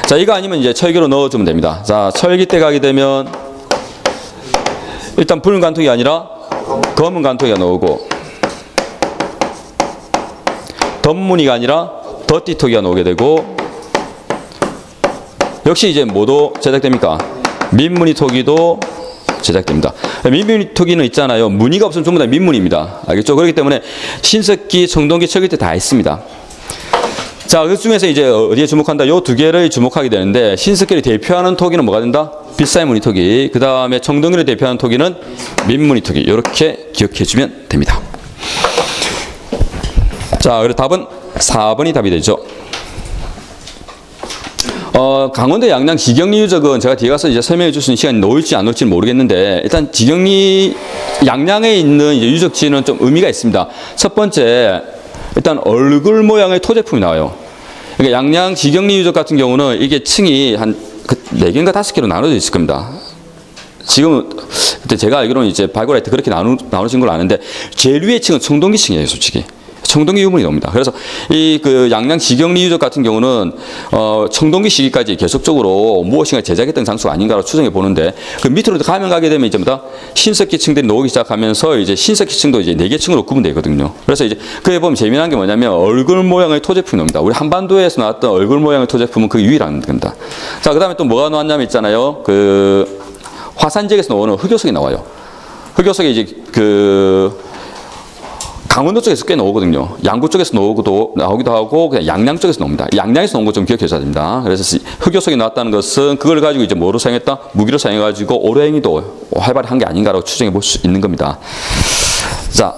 자, 이거 아니면 이제 철기로 넣어주면 됩니다. 자, 철기 때 가게 되면 일단 붉은 간토기가 아니라 검은 간토기가 나오고, 덧무늬가 아니라 덧띠 토기가 나오게 되고, 역시 이제 뭐도 제작됩니까? 민무늬 토기도 제작됩니다. 민무늬 토기는 있잖아요. 무늬가 없으면 전부 다 민무늬입니다. 알겠죠? 그렇기 때문에 신석기, 청동기, 철기 때 다 있습니다. 자, 그 중에서 이제 어디에 주목한다? 요 두 개를 주목하게 되는데, 신석기를 대표하는 토기는 뭐가 된다? 빗사이 무늬 토기. 그 다음에 청동기를 대표하는 토기는 민무늬 토기. 이렇게 기억해 주면 됩니다. 자, 그래서 답은 4번이 답이 되죠. 강원도 양양 지경리 유적은 제가 뒤에 가서 이제 설명해 줄 수 있는 시간이 놓을지 안 놓을지는 모르겠는데, 일단 지경리 양양에 있는 이제 유적지는 좀 의미가 있습니다. 첫 번째, 일단 얼굴 모양의 토제품이 나와요. 그러니까 양양 지경리 유적 같은 경우는 이게 층이 한 4개인가 5개로 나눠져 있을 겁니다. 지금 그때 제가 알기로는 이제 발굴할 때 그렇게 나눠진 걸로 아는데, 제일 위의 층은 청동기 층이에요, 솔직히. 청동기 유물이 나옵니다. 그래서 이 그 양양 지경리 유적 같은 경우는 청동기 시기까지 계속적으로 무엇인가 제작했던 장소가 아닌가로 추정해 보는데, 그 밑으로 가면 가게 되면 이제 뭐다 신석기 층들이 나오기 시작하면서 이제 신석기 층도 이제 4개 층으로 구분되거든요. 그래서 이제 그에 보면 재미난 게 뭐냐면 얼굴 모양의 토제품이 나옵니다. 우리 한반도에서 나왔던 얼굴 모양의 토제품은 그 유일한 겁니다. 자, 그다음에 또 뭐가 나왔냐면 있잖아요. 그 화산 지역에서 나오는 흑요석이 나와요. 흑요석이 이제 그 강원도 쪽에서 꽤 나오거든요. 양구 쪽에서 나오기도 하고, 그냥 양양 쪽에서 나옵니다. 양양에서 나온 거 좀 기억해 줘야 됩니다. 그래서 흑요석이 나왔다는 것은 그걸 가지고 이제 뭐로 사용했다? 무기로 사용해가지고 오로행위도 활발히 한 게 아닌가라고 추정해 볼 수 있는 겁니다. 자,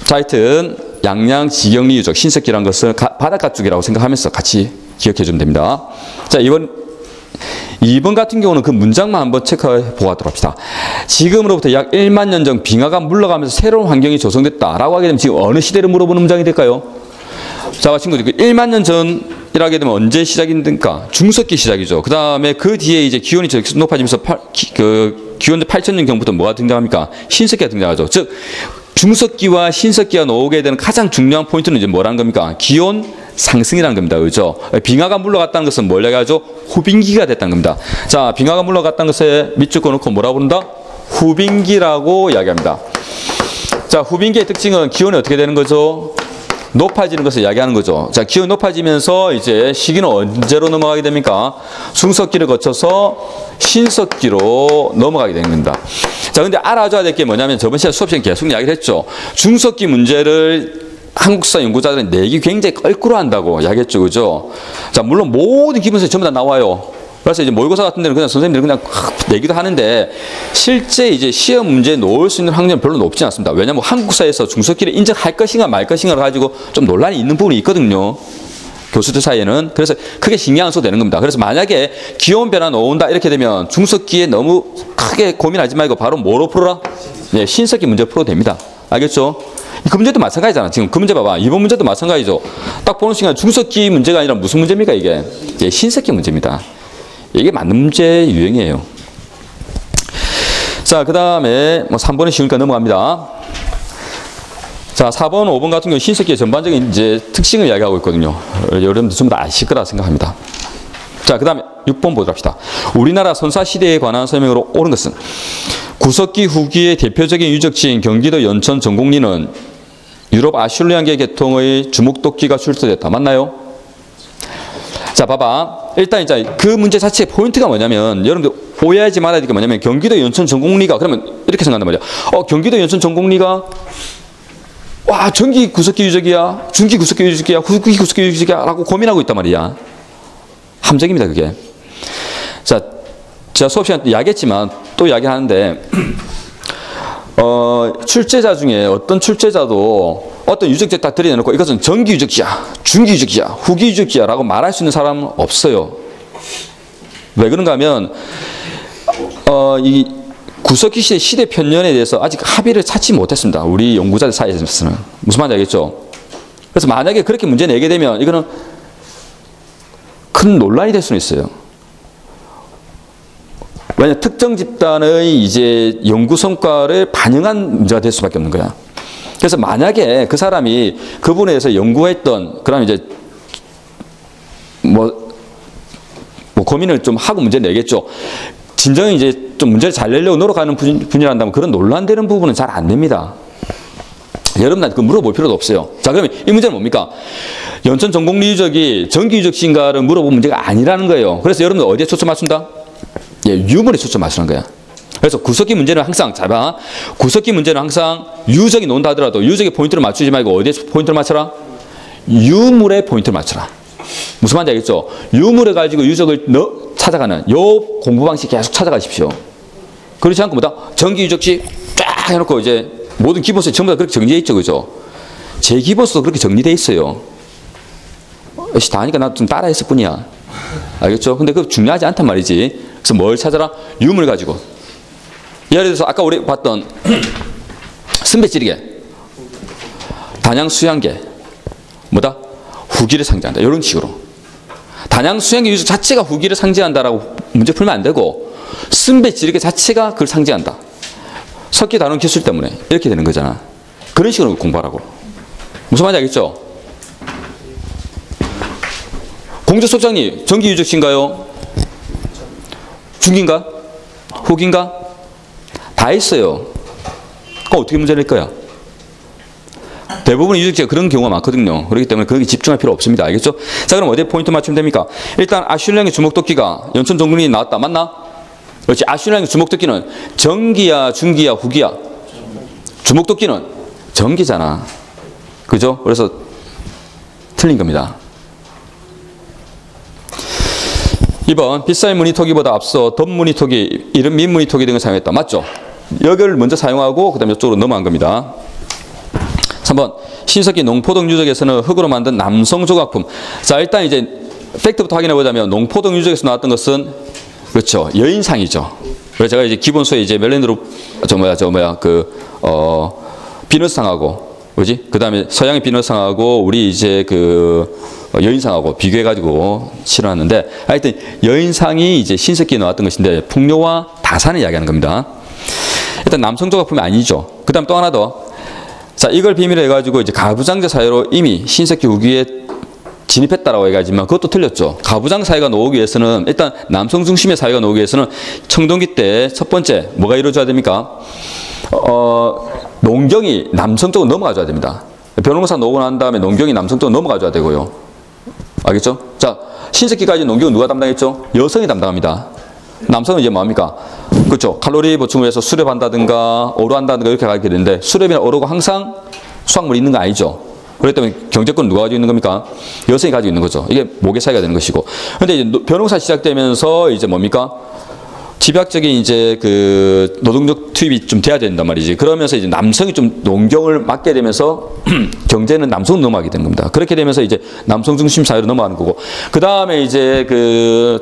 하여튼 양양 지경리 유적 신석기라는 것은 바닷가 쪽이라고 생각하면서 같이 기억해 주면 됩니다. 자, 2번 같은 경우는 그 문장만 한번 체크해 보도록 합시다. 지금으로부터 약 1만 년 전 빙하가 물러가면서 새로운 환경이 조성됐다라고 하게 되면 지금 어느 시대를 물어보는 문장이 될까요? 자, 친구들, 1만 년 전이라게 되면 언제 시작이 됩니까? 중석기 시작이죠. 그 다음에 그 뒤에 이제 기온이 높아지면서 기원 8,000년경부터 뭐가 등장합니까? 신석기가 등장하죠. 즉, 중석기와 신석기가 나오게 되는 가장 중요한 포인트는 이제 뭐라는 겁니까? 기온 상승이라는 겁니다. 그죠? 빙하가 물러갔다는 것은 뭘 얘기하죠? 후빙기가 됐다는 겁니다. 자, 빙하가 물러갔다는 것에 밑줄 꺼놓고 뭐라고 부른다? 후빙기라고 이야기합니다. 자, 후빙기의 특징은 기온이 어떻게 되는 거죠? 높아지는 것을 이야기하는 거죠. 자, 기온이 높아지면서 이제 시기는 언제로 넘어가게 됩니까? 중석기를 거쳐서 신석기로 넘어가게 되는 겁니다. 자, 근데 알아줘야 될 게 뭐냐면 저번 시간 수업 시간에 계속 이야기를 했죠. 중석기 문제를 한국사 연구자들은 내기 굉장히 껄끄러 한다고 이야기했죠. 그죠? 자, 물론 모든 기본서에 전부 다 나와요. 그래서 이제 모의고사 같은 데는 그냥 선생님들이 그냥 내기도 하는데, 실제 이제 시험 문제에 놓을 수 있는 확률은 별로 높지 않습니다. 왜냐하면 한국사에서 중석기를 인정할 것인가 말 것인가를 가지고 좀 논란이 있는 부분이 있거든요. 교수들 사이에는. 그래서 크게 신경 안 써도 되는 겁니다. 그래서 만약에 기온 변화 나온다 이렇게 되면 중석기에 너무 크게 고민하지 말고 바로 뭐로 풀어라? 네, 신석기 문제 풀어도 됩니다. 알겠죠? 그 문제도 마찬가지잖아. 지금 그 문제 봐봐. 이번 문제도 마찬가지죠. 딱 보는 순간 중석기 문제가 아니라 무슨 문제입니까, 이게? 예, 신석기 문제입니다. 이게 맞는 문제 유형이에요. 자, 그 다음에 뭐 3번은 쉬우니까 넘어갑니다. 자, 4번, 5번 같은 경우 신석기의 전반적인 이제 특징을 이야기하고 있거든요. 여러분들 전부 다 아실 거라 생각합니다. 자, 그 다음에 6번 보도록 합시다. 우리나라 선사시대에 관한 설명으로 옳은 것은 구석기 후기의 대표적인 유적지인 경기도 연천 전곡리는 유럽 아슐리안계 계통의 주목도끼가 출토됐다. 맞나요? 자, 봐봐. 일단 이제 그 문제 자체의 포인트가 뭐냐면, 여러분들 오해하지 말아야 될 게 뭐냐면, 경기도 연천 전곡리가, 그러면 이렇게 생각한단 말이야. 경기도 연천 전곡리가 와, 전기 구석기 유적이야, 중기 구석기 유적이야, 후기 구석기 유적이야 라고 고민하고 있단 말이야. 함정입니다, 그게. 자, 제가 수업 시간에 이야기했지만 또 이야기하는데, 출제자 중에 어떤 출제자도 어떤 유적지 딱 들여놓고 이것은 전기 유적지야, 중기 유적지야, 후기 유적지야 라고 말할 수 있는 사람은 없어요. 왜 그런가 하면 이 구석기 시대 편년에 대해서 아직 합의를 찾지 못했습니다. 우리 연구자들 사이에서는. 무슨 말인지 알겠죠? 그래서 만약에 그렇게 문제 내게 되면 이거는 큰 논란이 될 수는 있어요. 왜냐 특정 집단의 이제 연구 성과를 반영한 문제가 될 수밖에 없는 거야. 그래서 만약에 그 사람이 그 분야에서 연구했던 그럼 이제 뭐 고민을 좀 하고 문제 내겠죠. 진정히 이제 좀 문제를 잘 내려고 노력하는 분이란다면 그런 논란되는 부분은 잘 안 됩니다. 여러분한테 그 물어볼 필요도 없어요. 자, 그러면 이 문제는 뭡니까? 연천 전공리 유적이 정기 유적신가를 물어본 문제가 아니라는 거예요. 그래서 여러분들 어디에 초점 맞춘다? 예, 유물에 초점 맞추는 거야. 그래서 구석기 문제는 항상 잘 봐. 구석기 문제는 항상 유적이 나온다 하더라도 유적의 포인트를 맞추지 말고 어디에 포인트를 맞춰라? 유물에 포인트를 맞춰라. 무슨 말인지 알겠죠? 유물을 가지고 유적을 찾아가는 요 공부 방식 계속 찾아가십시오. 그렇지 않고 뭐다? 정기 유적지 쫙 해놓고 이제 모든 기본서에 전부 다 그렇게 정리되어 있죠. 그죠? 제 기본서도 그렇게 정리되어 있어요. 다 하니까 나 좀 따라 했을 뿐이야. 알겠죠? 근데 그거 중요하지 않단 말이지. 그래서 뭘 찾아라? 유물 가지고. 예를 들어서 아까 우리 봤던 승배찌리개, 단양수양계, 뭐다? 후기를 상징한다. 이런 식으로. 단양수양계 유적 자체가 후기를 상징한다라고 문제 풀면 안 되고 승배찌리개 자체가 그걸 상징한다. 석기 다룬 기술 때문에 이렇게 되는 거잖아. 그런 식으로 공부하라고. 무슨 말인지 알겠죠? 공주속장리 정기 유적신가요? 중기인가? 후기인가? 다 있어요. 그럼 어떻게 문제 낼 거야? 대부분의 유적지가 그런 경우가 많거든요. 그렇기 때문에 거기 집중할 필요 없습니다. 알겠죠? 자, 그럼 어디에 포인트 맞추면 됩니까? 일단 아슐랭의 주목도끼가 연천 정근이 나왔다. 맞나? 그렇지. 아슐랭의 주목도끼는 정기야, 중기야, 후기야? 주목도끼는 정기잖아. 그죠? 그래서 틀린 겁니다. 2번 빗살 무늬토기보다 앞서 덧 무늬토기, 이른 민 무늬토기 등을 사용했다. 맞죠? 여기를 먼저 사용하고 그 다음에 이쪽으로 넘어간 겁니다. 3번 신석기 농포동 유적에서는 흙으로 만든 남성 조각품. 자, 일단 이제 팩트부터 확인해 보자면 농포동 유적에서 나왔던 것은 그렇죠, 여인상이죠. 그래서 제가 이제 기본소에 이제 멜랜드로 비너스상하고 뭐지? 그 다음에 서양의 비너스상하고 우리 이제 여인상하고 비교해가지고 실어놨는데, 하여튼 여인상이 이제 신석기에 나왔던 것인데 풍요와 다산을 이야기하는 겁니다. 일단 남성 조각품이 아니죠. 그 다음 또 하나 더. 자, 이걸 비밀로 해가지고 이제 가부장제 사회로 이미 신석기 후기에 진입했다라고 얘기하지만 그것도 틀렸죠. 가부장 사회가 나오기 위해서는 일단 남성 중심의 사회가 나오기 위해서는 청동기 때 첫 번째 뭐가 이루어져야 됩니까? 농경이 남성 쪽으로 넘어가줘야 됩니다. 변호사 나오고 난 다음에 농경이 남성 쪽으로 넘어가줘야 되고요. 알겠죠? 자, 신석기까지 농경은 누가 담당했죠? 여성이 담당합니다. 남성은 이제 뭐합니까? 그렇죠. 칼로리 보충을 위해서 수렵한다든가 어루한다든가 이렇게 가게 되는데 수렵이나 어루가 항상 수확물이 있는 거 아니죠. 그렇기 때문에 경제권 누가 가지고 있는 겁니까? 여성이 가지고 있는 거죠. 이게 모계 사회가 되는 것이고. 근데 이제 변호사 시작되면서 이제 뭡니까? 집약적인 이제 노동력 투입이 좀 돼야 된단 말이지. 그러면서 이제 남성이 좀 농경을 맡게 되면서 경제는 남성 넘어가게 되는 겁니다. 그렇게 되면서 이제 남성 중심 사회로 넘어가는 거고. 그 다음에 이제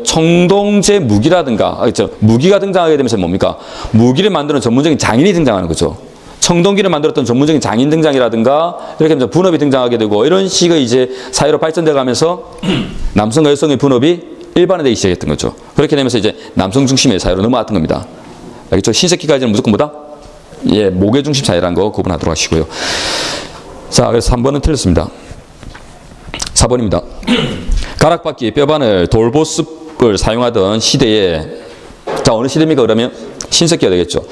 청동제 무기라든가, 그렇죠? 무기가 등장하게 되면서 뭡니까? 무기를 만드는 전문적인 장인이 등장하는 거죠. 청동기를 만들었던 전문적인 장인 등장이라든가 이렇게 하면서 분업이 등장하게 되고 이런 식의 이제 사회로 발전돼 가면서 남성과 여성의 분업이 일반화되기 시작했던 거죠. 그렇게 되면서 이제 남성 중심의 사회로 넘어왔던 겁니다. 알겠죠? 신석기까지는 무조건 뭐다? 예, 모계 중심 사회라는 거 구분하도록 하시고요. 자, 그래서 3번은 틀렸습니다. 4번입니다. 가락바퀴, 뼈바늘, 돌보습을 사용하던 시대에, 자, 어느 시대입니까? 그러면 신석기가 되겠죠.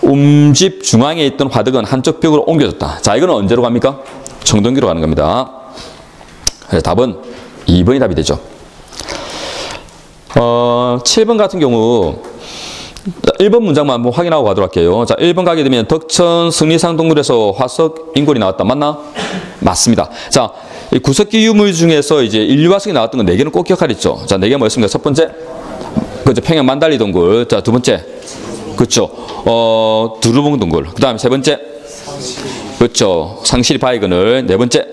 움집 중앙에 있던 화덕은 한쪽 벽으로 옮겨졌다. 자, 이거는 언제로 갑니까? 청동기로 가는 겁니다. 그래서 답은 2번이 답이 되죠. 7번 같은 경우 1번 문장만 한번 확인하고 가도록 할게요. 자, 1번 가게 되면 덕천 승리상 동굴에서 화석 인골이 나왔다. 맞나? 맞습니다. 자, 이 구석기 유물 중에서 이제 인류 화석이 나왔던 건 4개는 꼭 기억하랬죠. 자, 4개 뭐였습니까? 첫 번째, 그죠, 평양 만달리 동굴. 자, 두 번째, 그렇죠, 두루봉 동굴. 그 다음에 세 번째, 그렇죠, 상실 바위그늘. 네 번째,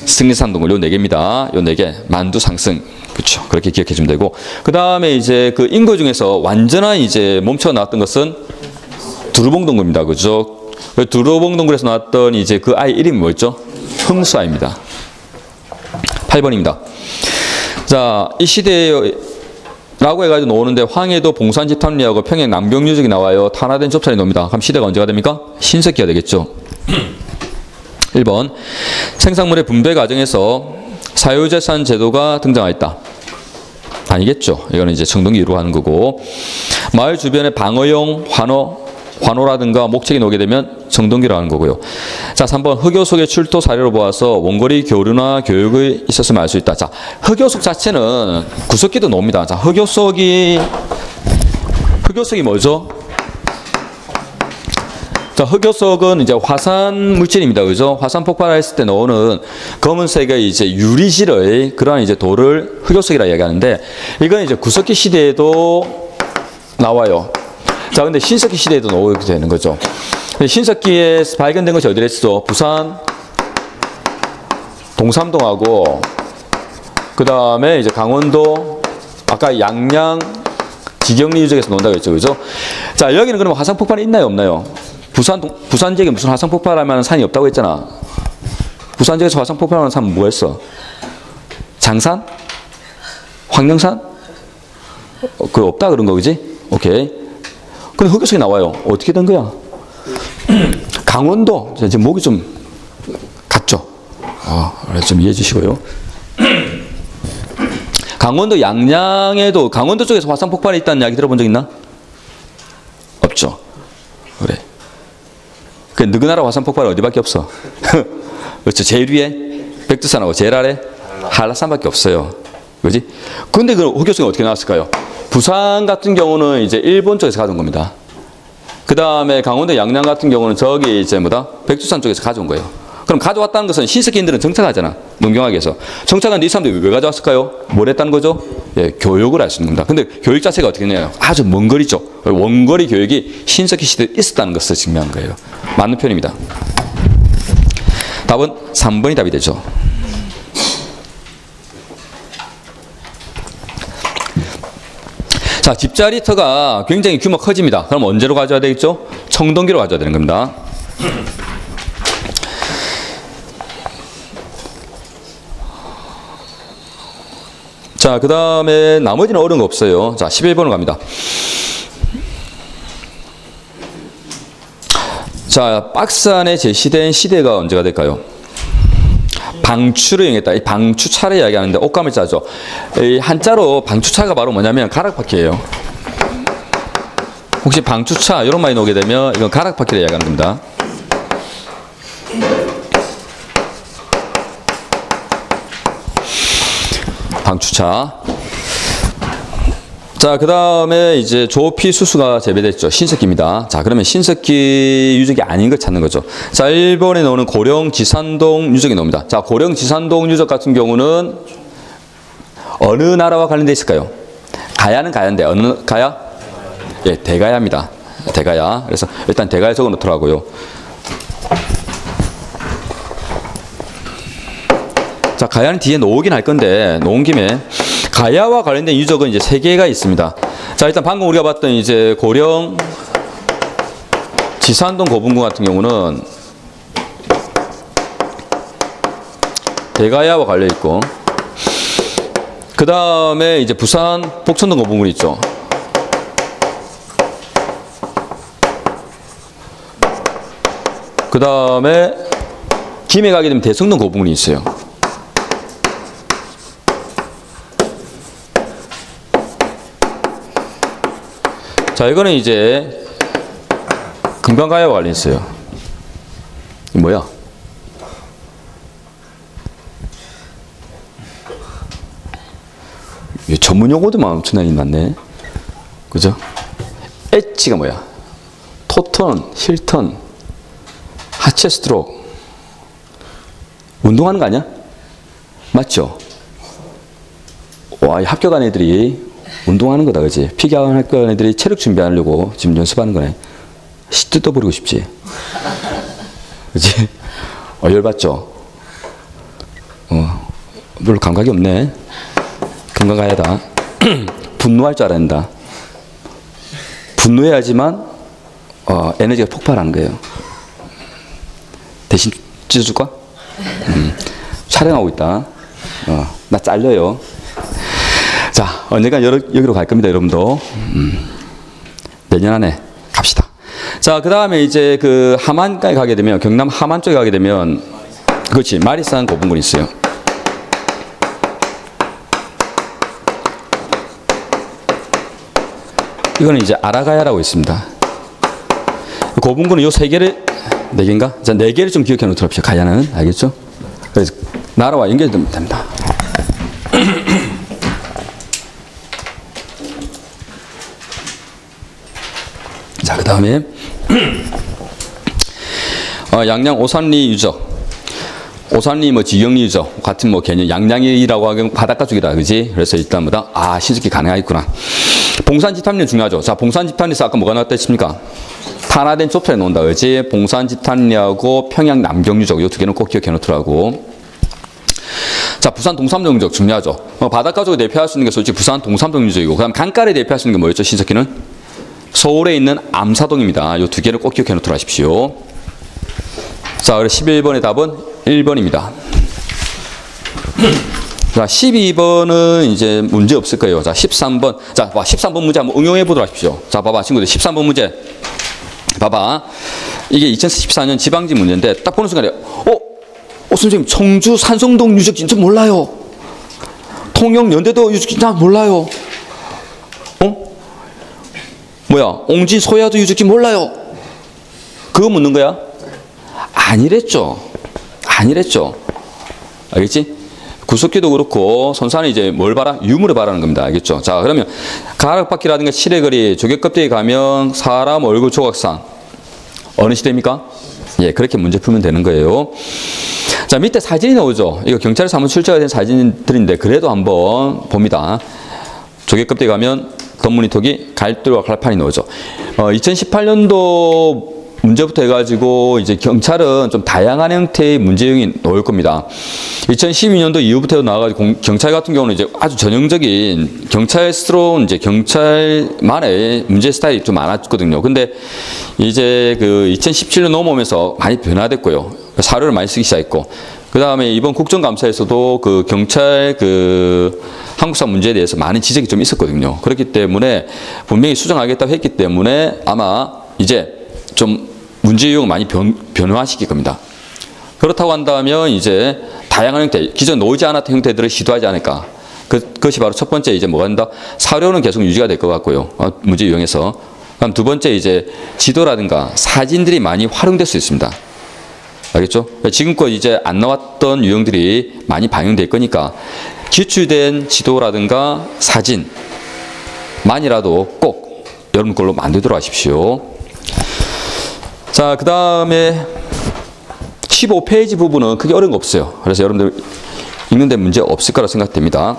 승리산 동굴. 요 4개입니다. 요 4개. 만두 상승. 그렇죠. 그렇게 기억해 주면 되고. 그 다음에 이제 인고 중에서 완전한 이제 멈춰 나왔던 것은 두루봉 동굴입니다. 그죠? 두루봉 동굴에서 나왔던 이제 그 아이 이름이 뭐였죠? 흥수아입니다. 8번입니다. 자, 이 시대에 라고 해가지고 나오는데 황해도 봉산집탐리하고 평양 남경유적이 나와요. 탄화된 접살이 나옵니다. 그럼 시대가 언제가 됩니까? 신석기가 되겠죠. 1번 생산물의 분배 과정에서 사유재산 제도가 등장하였다. 아니겠죠. 이거는 이제 청동기 이루하는 거고, 마을 주변에 방어용 환호라든가 목책이 나오게 되면 청동기로 하는 거고요. 자, 3번 흑요석의 출토 사례로 보아서 원거리 교류나 교육이 있었음을 알 수 있다. 자, 흑요석 자체는 구석기도 나옵니다. 자, 흑요석이 뭐죠? 자, 흑요석은 이제 화산 물질입니다. 그죠? 화산 폭발했을 때 나오는 검은색의 이제 유리질의 그러한 이제 돌을 흑요석이라 이야기하는데, 이건 이제 구석기 시대에도 나와요. 자, 근데 신석기 시대에도 나오게 되는 거죠. 신석기에 발견된 것이 어디에 있어? 부산, 동삼동하고, 그 다음에 이제 강원도, 아까 양양, 지경리 유적에서 나온다고 했죠. 그죠? 자, 여기는 그러면 화산 폭발이 있나요? 없나요? 부산 지역에 무슨 화산 폭발할 만한 산이 없다고 했잖아. 부산 지역에서 화산 폭발하는 산은 뭐가 있어? 장산? 황령산? 그거 없다 그런 거, 그지? 오케이. 근데 흑요석이 나와요. 어떻게 된 거야? 강원도. 지금 목이 좀 갔죠? 좀 이해해 주시고요. 강원도 양양에도, 강원도 쪽에서 화산 폭발이 있다는 이야기 들어본 적 있나? 없죠. 그래. 그 느그나라 화산 폭발은 어디밖에 없어? 그렇죠. 제일 위에 백두산하고 제일 아래 한라산밖에 없어요. 그지? 근데 그 흑요석이 어떻게 나왔을까요? 부산 같은 경우는 이제 일본 쪽에서 가져온 겁니다. 그 다음에 강원도 양양 같은 경우는 저기 이제 백두산 쪽에서 가져온 거예요. 그럼 가져왔다는 것은 신석기인들은 정착하잖아. 문경하게 해서. 정착하는데 이 사람들이 왜 가져왔을까요? 뭘 했다는 거죠? 예, 교육을 할 수 있는 겁니다. 근데 교육 자체가 어떻게 되냐면 아주 먼 거리죠. 원거리 교육이 신석기 시대에 있었다는 것을 증명한 거예요. 맞는 표현입니다. 답은 3번이 답이 되죠. 자, 집자리터가 굉장히 규모가 커집니다. 그럼 언제로 가져야 되겠죠? 청동기로 가져야 되는 겁니다. 자, 그 다음에 나머지는 어려운 거 없어요. 자, 11번으로 갑니다. 자, 박스 안에 제시된 시대가 언제가 될까요? 방추를 이용했다. 이 방추차를 이야기하는데 옷감을 짜죠. 이 한자로 방추차가 바로 뭐냐면 가락바퀴예요. 혹시 방추차 이런 말이 나오게 되면 이건 가락바퀴를 이야기하는 겁니다. 방추차. 자, 그 다음에 이제 조피수수가 재배됐죠. 신석기입니다. 자, 그러면 신석기 유적이 아닌 걸 찾는 거죠. 자, 1번에 나오는 고령 지산동 유적이 나옵니다. 자, 고령 지산동 유적 같은 경우는 어느 나라와 관련되어 있을까요? 가야는 가야인데, 어느 가야? 예, 대가야입니다. 대가야. 그래서 일단 대가야 적어 놓더라고요. 자, 가야는 뒤에 놓긴 할 건데, 놓은 김에 가야와 관련된 유적은 이제 3개가 있습니다. 자, 일단 방금 우리가 봤던 이제 고령 지산동 고분군 같은 경우는 대가야와 관련 있고, 그 다음에 이제 부산 복천동 고분군 있죠. 그 다음에 김해 가게 되면 대성동 고분군이 있어요. 자, 이거는 이제 금강가야와 관련 있어요. 이게 뭐야? 전문 용어도만 엄청나게 많네. 그죠? 엣지가 뭐야? 토턴, 힐턴, 하체 스트로크. 운동하는 거 아니야? 맞죠? 와, 이 합격한 애들이 운동하는 거다, 그지? 피겨학교 애들이 체력 준비하려고 지금 연습하는 거네. 뜯어버리고 싶지? 그지? 열받죠? 별로 감각이 없네. 금방 가야다. 분노할 줄 알아야 된다. 분노해야지만, 에너지가 폭발하는 거예요. 대신 찢어줄까? 촬영하고 있다. 나 잘려요. 자, 언젠가 여기로 갈 겁니다, 여러분도. 내년 안에 갑시다. 자, 그 다음에 이제 그 함안까지 가게 되면, 경남 함안 쪽에 가게 되면, 그렇지, 마리산 고분군이 있어요. 이거는 이제 아라가야라고 있습니다. 고분군은 요 3개를, 4개인가? 자, 4개를 좀 기억해 놓도록 합시다. 가야는. 알겠죠? 그래서 나라와 연결되면 됩니다. 자, 그 다음에 양양 오산리 유적, 오산리 뭐 지경리 유적 같은 뭐 개념, 양양이라고 하면 바닷가 쪽이다, 그지? 그래서 일단 뭐다, 신석기 가능하겠구나. 봉산 집합리 중요하죠. 자, 봉산 집합리에서 아까 뭐가 나왔다 했습니까? 탄화된 좁쌀에 놓는다, 그지? 봉산 집합리하고 평양 남경 유적, 이 2개는 꼭 기억해 놓더라고. 자, 부산 동삼동 유적 중요하죠. 바닷가 쪽에 대표할 수 있는 게 솔직히 부산 동삼동 유적이고, 그 다음 강가를 대표할 수 있는 게 뭐였죠, 신석기는? 서울에 있는 암사동입니다. 이 2개를 꼭 기억해 놓도록 하십시오. 자, 그래서 11번의 답은 1번입니다. 자, 12번은 이제 문제 없을 거예요. 자, 13번. 자, 13번 문제 한번 응용해 보도록 하십시오. 자, 봐봐, 친구들. 13번 문제. 봐봐. 이게 2014년 지방지 문제인데, 딱 보는 순간에, 선생님, 청주 산성동 유적지 좀 몰라요. 통영 연대도 유적지 난 몰라요. 뭐야, 옹진 소야도 유적지 몰라요. 그거 묻는 거야? 아니랬죠. 아니랬죠. 알겠지? 구석기도 그렇고 선산은 이제 뭘 봐라? 유물을 봐라는 겁니다. 알겠죠? 자, 그러면 가락바퀴라든가 칠해거리, 조개껍데기 가면 사람 얼굴 조각상 어느 시대입니까? 예, 그렇게 문제 풀면 되는 거예요. 자, 밑에 사진이 나오죠. 이거 경찰에서 한번 출제가 된 사진들인데 그래도 한번 봅니다. 조개껍데기 가면 덧무늬톡이 갈대와 갈판이 나오죠. 2018년도 문제부터 해가지고 이제 경찰은 좀 다양한 형태의 문제형이 나올 겁니다. 2012년도 이후부터 나와가지고 경찰 같은 경우는 이제 아주 전형적인 경찰스러운 이제 경찰만의 문제 스타일이 좀 많았거든요. 근데 이제 그 2017년 넘어오면서 많이 변화됐고요. 사료를 많이 쓰기 시작했고, 그 다음에 이번 국정감사에서도 그 경찰 그 한국사 문제에 대해서 많은 지적이 좀 있었거든요. 그렇기 때문에 분명히 수정하겠다고 했기 때문에 아마 이제 좀 문제 유형을 많이 변화시킬 겁니다. 그렇다고 한다면 이제 다양한 형태, 기존 나오지 않았던 형태들을 시도하지 않을까. 그것이 바로 첫 번째 이제 뭐가 된다? 사료는 계속 유지가 될 것 같고요. 문제 유형에서. 그럼 두 번째 이제 지도라든가 사진들이 많이 활용될 수 있습니다. 알겠죠? 지금껏 이제 안 나왔던 유형들이 많이 반영될 거니까 기출된 지도라든가 사진만이라도 꼭 여러분 걸로 만들도록 하십시오. 자, 그 다음에 15페이지 부분은 크게 어려운 거 없어요. 그래서 여러분들 읽는 데 문제 없을 거라 생각됩니다.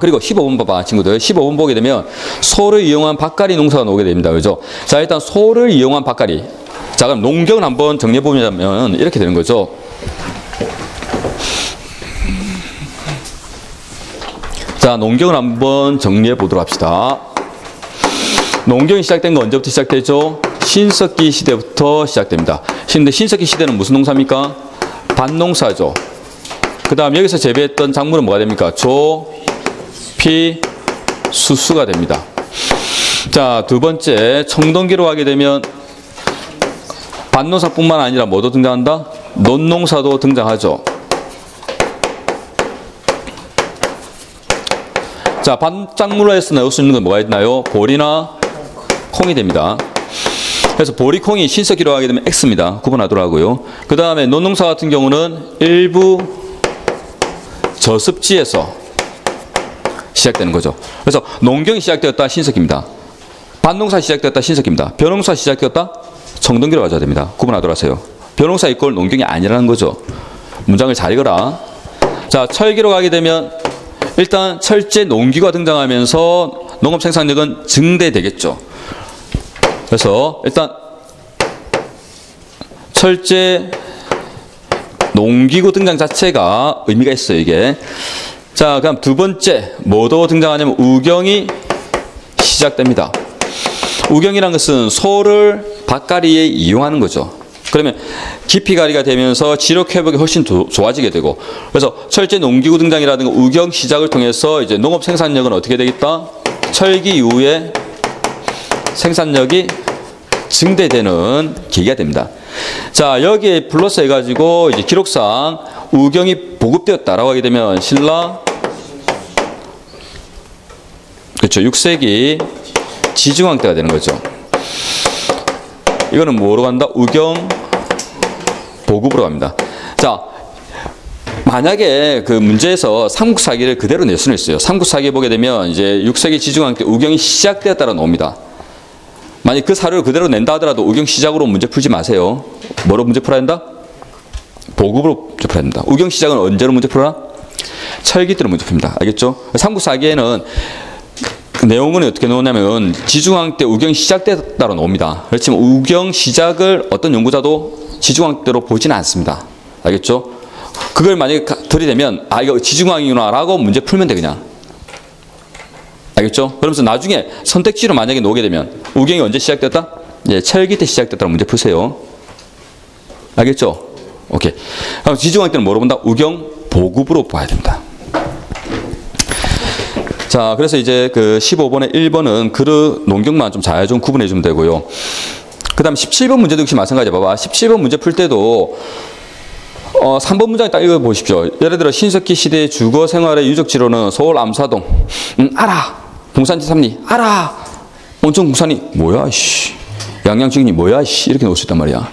그리고 15번 봐봐, 친구들. 15번 보게 되면 소를 이용한 밭갈이 농사가 나오게 됩니다. 그죠? 자, 일단 소를 이용한 밭갈이. 자, 그럼 농경을 한번 정리해보면 이렇게 되는 거죠. 자, 농경을 한번 정리해보도록 합시다. 농경이 시작된 건 언제부터 시작되죠? 신석기 시대부터 시작됩니다. 근데 신석기 시대는 무슨 농사입니까? 밭농사죠. 그 다음 여기서 재배했던 작물은 뭐가 됩니까? 조, 피, 수수가 됩니다. 자, 두 번째 청동기로 가게 되면 밭농사뿐만 아니라 뭐도 등장한다? 논농사도 등장하죠. 자, 밭작물로 해서 나올 수 있는 건 뭐가 있나요? 보리나 콩이 됩니다. 그래서 보리, 콩이 신석기로 하게 되면 X입니다. 구분하더라고요. 그 다음에 논농사 같은 경우는 일부 저습지에서 시작되는 거죠. 그래서 농경이 시작되었다, 신석기입니다. 밭농사 시작되었다, 신석기입니다. 벼농사 시작되었다, 청동기로 가져야 됩니다. 구분하도록 하세요. 벼농사 이꼴 농경이 아니라는 거죠. 문장을 잘 읽어라. 자, 철기로 가게 되면 일단 철제 농기가 등장하면서 농업 생산력은 증대되겠죠. 그래서 일단 철제 농기구 등장 자체가 의미가 있어요, 이게. 자, 그럼 두 번째 뭐도 등장하냐면 우경이 시작됩니다. 우경이란 것은 소를 밭갈이에 이용하는 거죠. 그러면 깊이 가리가 되면서 지력 회복이 훨씬 좋아지게 되고, 그래서 철제 농기구 등장이라든가 우경 시작을 통해서 이제 농업 생산력은 어떻게 되겠다? 철기 이후에 생산력이 증대되는 계기가 됩니다. 자, 여기에 플러스 해가지고 이제 기록상 우경이 보급되었다라고 하게 되면 신라, 그렇죠, 6세기 지중왕 때가 되는 거죠. 이거는 뭐로 간다? 우경 보급으로 갑니다. 자, 만약에 그 문제에서 삼국사기를 그대로 낼 수는 있어요. 삼국사기에 보게 되면 이제 6세기 지중왕 때 우경이 시작되었다라 나옵니다. 만약 그 사료를 그대로 낸다 하더라도 우경 시작으로 문제 풀지 마세요. 뭐로 문제 풀어야 된다? 보급으로 문제 풀어야 된다. 우경 시작은 언제로 문제 풀어라? 철기 때로 문제 풉니다. 알겠죠? 삼국사기에는 그 내용은 어떻게 나오냐면 지중왕 때 우경이 시작되었다로 나옵니다. 그렇지만 우경 시작을 어떤 연구자도 지중왕 때로 보지는 않습니다. 알겠죠? 그걸 만약에 들이대면 아 이거 지중왕이구나 라고 문제 풀면 돼 그냥. 알겠죠? 그러면서 나중에 선택지로 만약에 놓게 되면 우경이 언제 시작됐다? 예, 철기 때 시작됐다고 문제 푸세요. 알겠죠? 오케이. 그럼 지중왕 때는 뭐로 본다? 우경 보급으로 봐야 됩니다. 자, 그래서 이제 그 15번에 1번은 그릇 농경만 좀 구분해 주면 되고요. 그 다음 17번 문제도 역시 마찬가지야. 봐봐. 17번 문제 풀 때도 3번 문장 딱 읽어보십시오. 예를 들어 신석기 시대의 주거 생활의 유적 지로는 서울 암사동. 알아. 봉산지 삼리. 알아. 온천 궁산이. 뭐야 씨. 양양시경리 뭐야 씨. 이렇게 놓을 수 있단 말이야.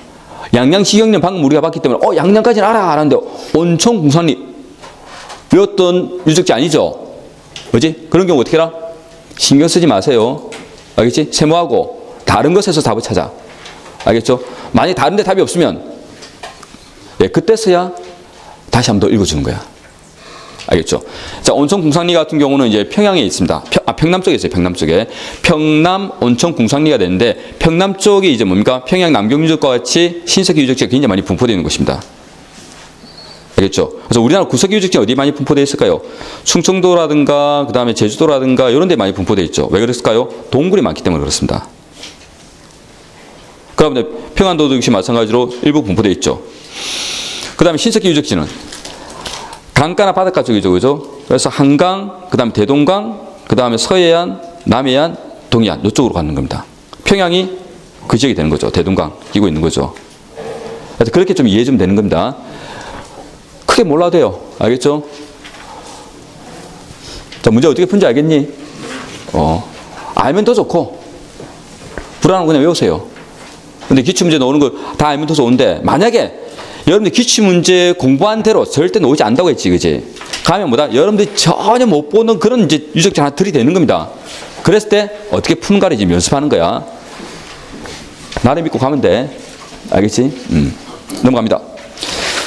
양양시경리는 방금 우리가 봤기 때문에 양양까지는 알아. 알았는데 온천 궁산리 외웠던 유적지 아니죠? 뭐지? 그런 경우 어떻게 해라? 신경 쓰지 마세요. 알겠지? 세모하고 다른 것에서 답을 찾아. 알겠죠? 만약 다른 데 답이 없으면 예, 그때서야 다시 한 번 더 읽어주는 거야. 알겠죠? 자, 온천 궁상리 같은 경우는 이제 평양에 있습니다. 평남 쪽에 있어요. 평남 쪽에. 평남 온천 궁상리가 되는데 평남 쪽이 이제 뭡니까? 평양 남경 유적과 같이 신석기 유적지가 굉장히 많이 분포되어 있는 곳입니다. 알겠죠? 그래서 우리나라 구석기 유적지 어디 많이 분포되어 있을까요? 충청도라든가 그 다음에 제주도라든가 이런 데 많이 분포되어 있죠. 왜 그랬을까요? 동굴이 많기 때문에 그렇습니다. 그다음에 평안도도 역시 마찬가지로 일부 분포되어 있죠. 그 다음에 신석기 유적지는 강가나 바닷가 쪽이죠. 그죠? 그래서 한강, 그 다음에 대동강, 그 다음에 서해안, 남해안, 동해안 이쪽으로 가는 겁니다. 평양이 그 지역이 되는 거죠. 대동강 끼고 있는 거죠. 그래서 그렇게 좀 이해해 주면 되는 겁니다. 크게 몰라도 돼요. 알겠죠? 자, 문제 어떻게 푼지 알겠니? 알면 더 좋고 불안하면 그냥 외우세요. 근데 기출문제 나오는 거 다 알면 더 좋은데 만약에 여러분들 기출문제 공부한 대로 절대 나오지 않다고 했지, 그지? 가면 뭐다? 여러분들이 전혀 못 보는 그런 이제 유적지 하나 들이대는 겁니다. 그랬을 때 어떻게 푸는가를 지금 연습하는 거야. 나를 믿고 가면 돼. 알겠지? 넘어갑니다.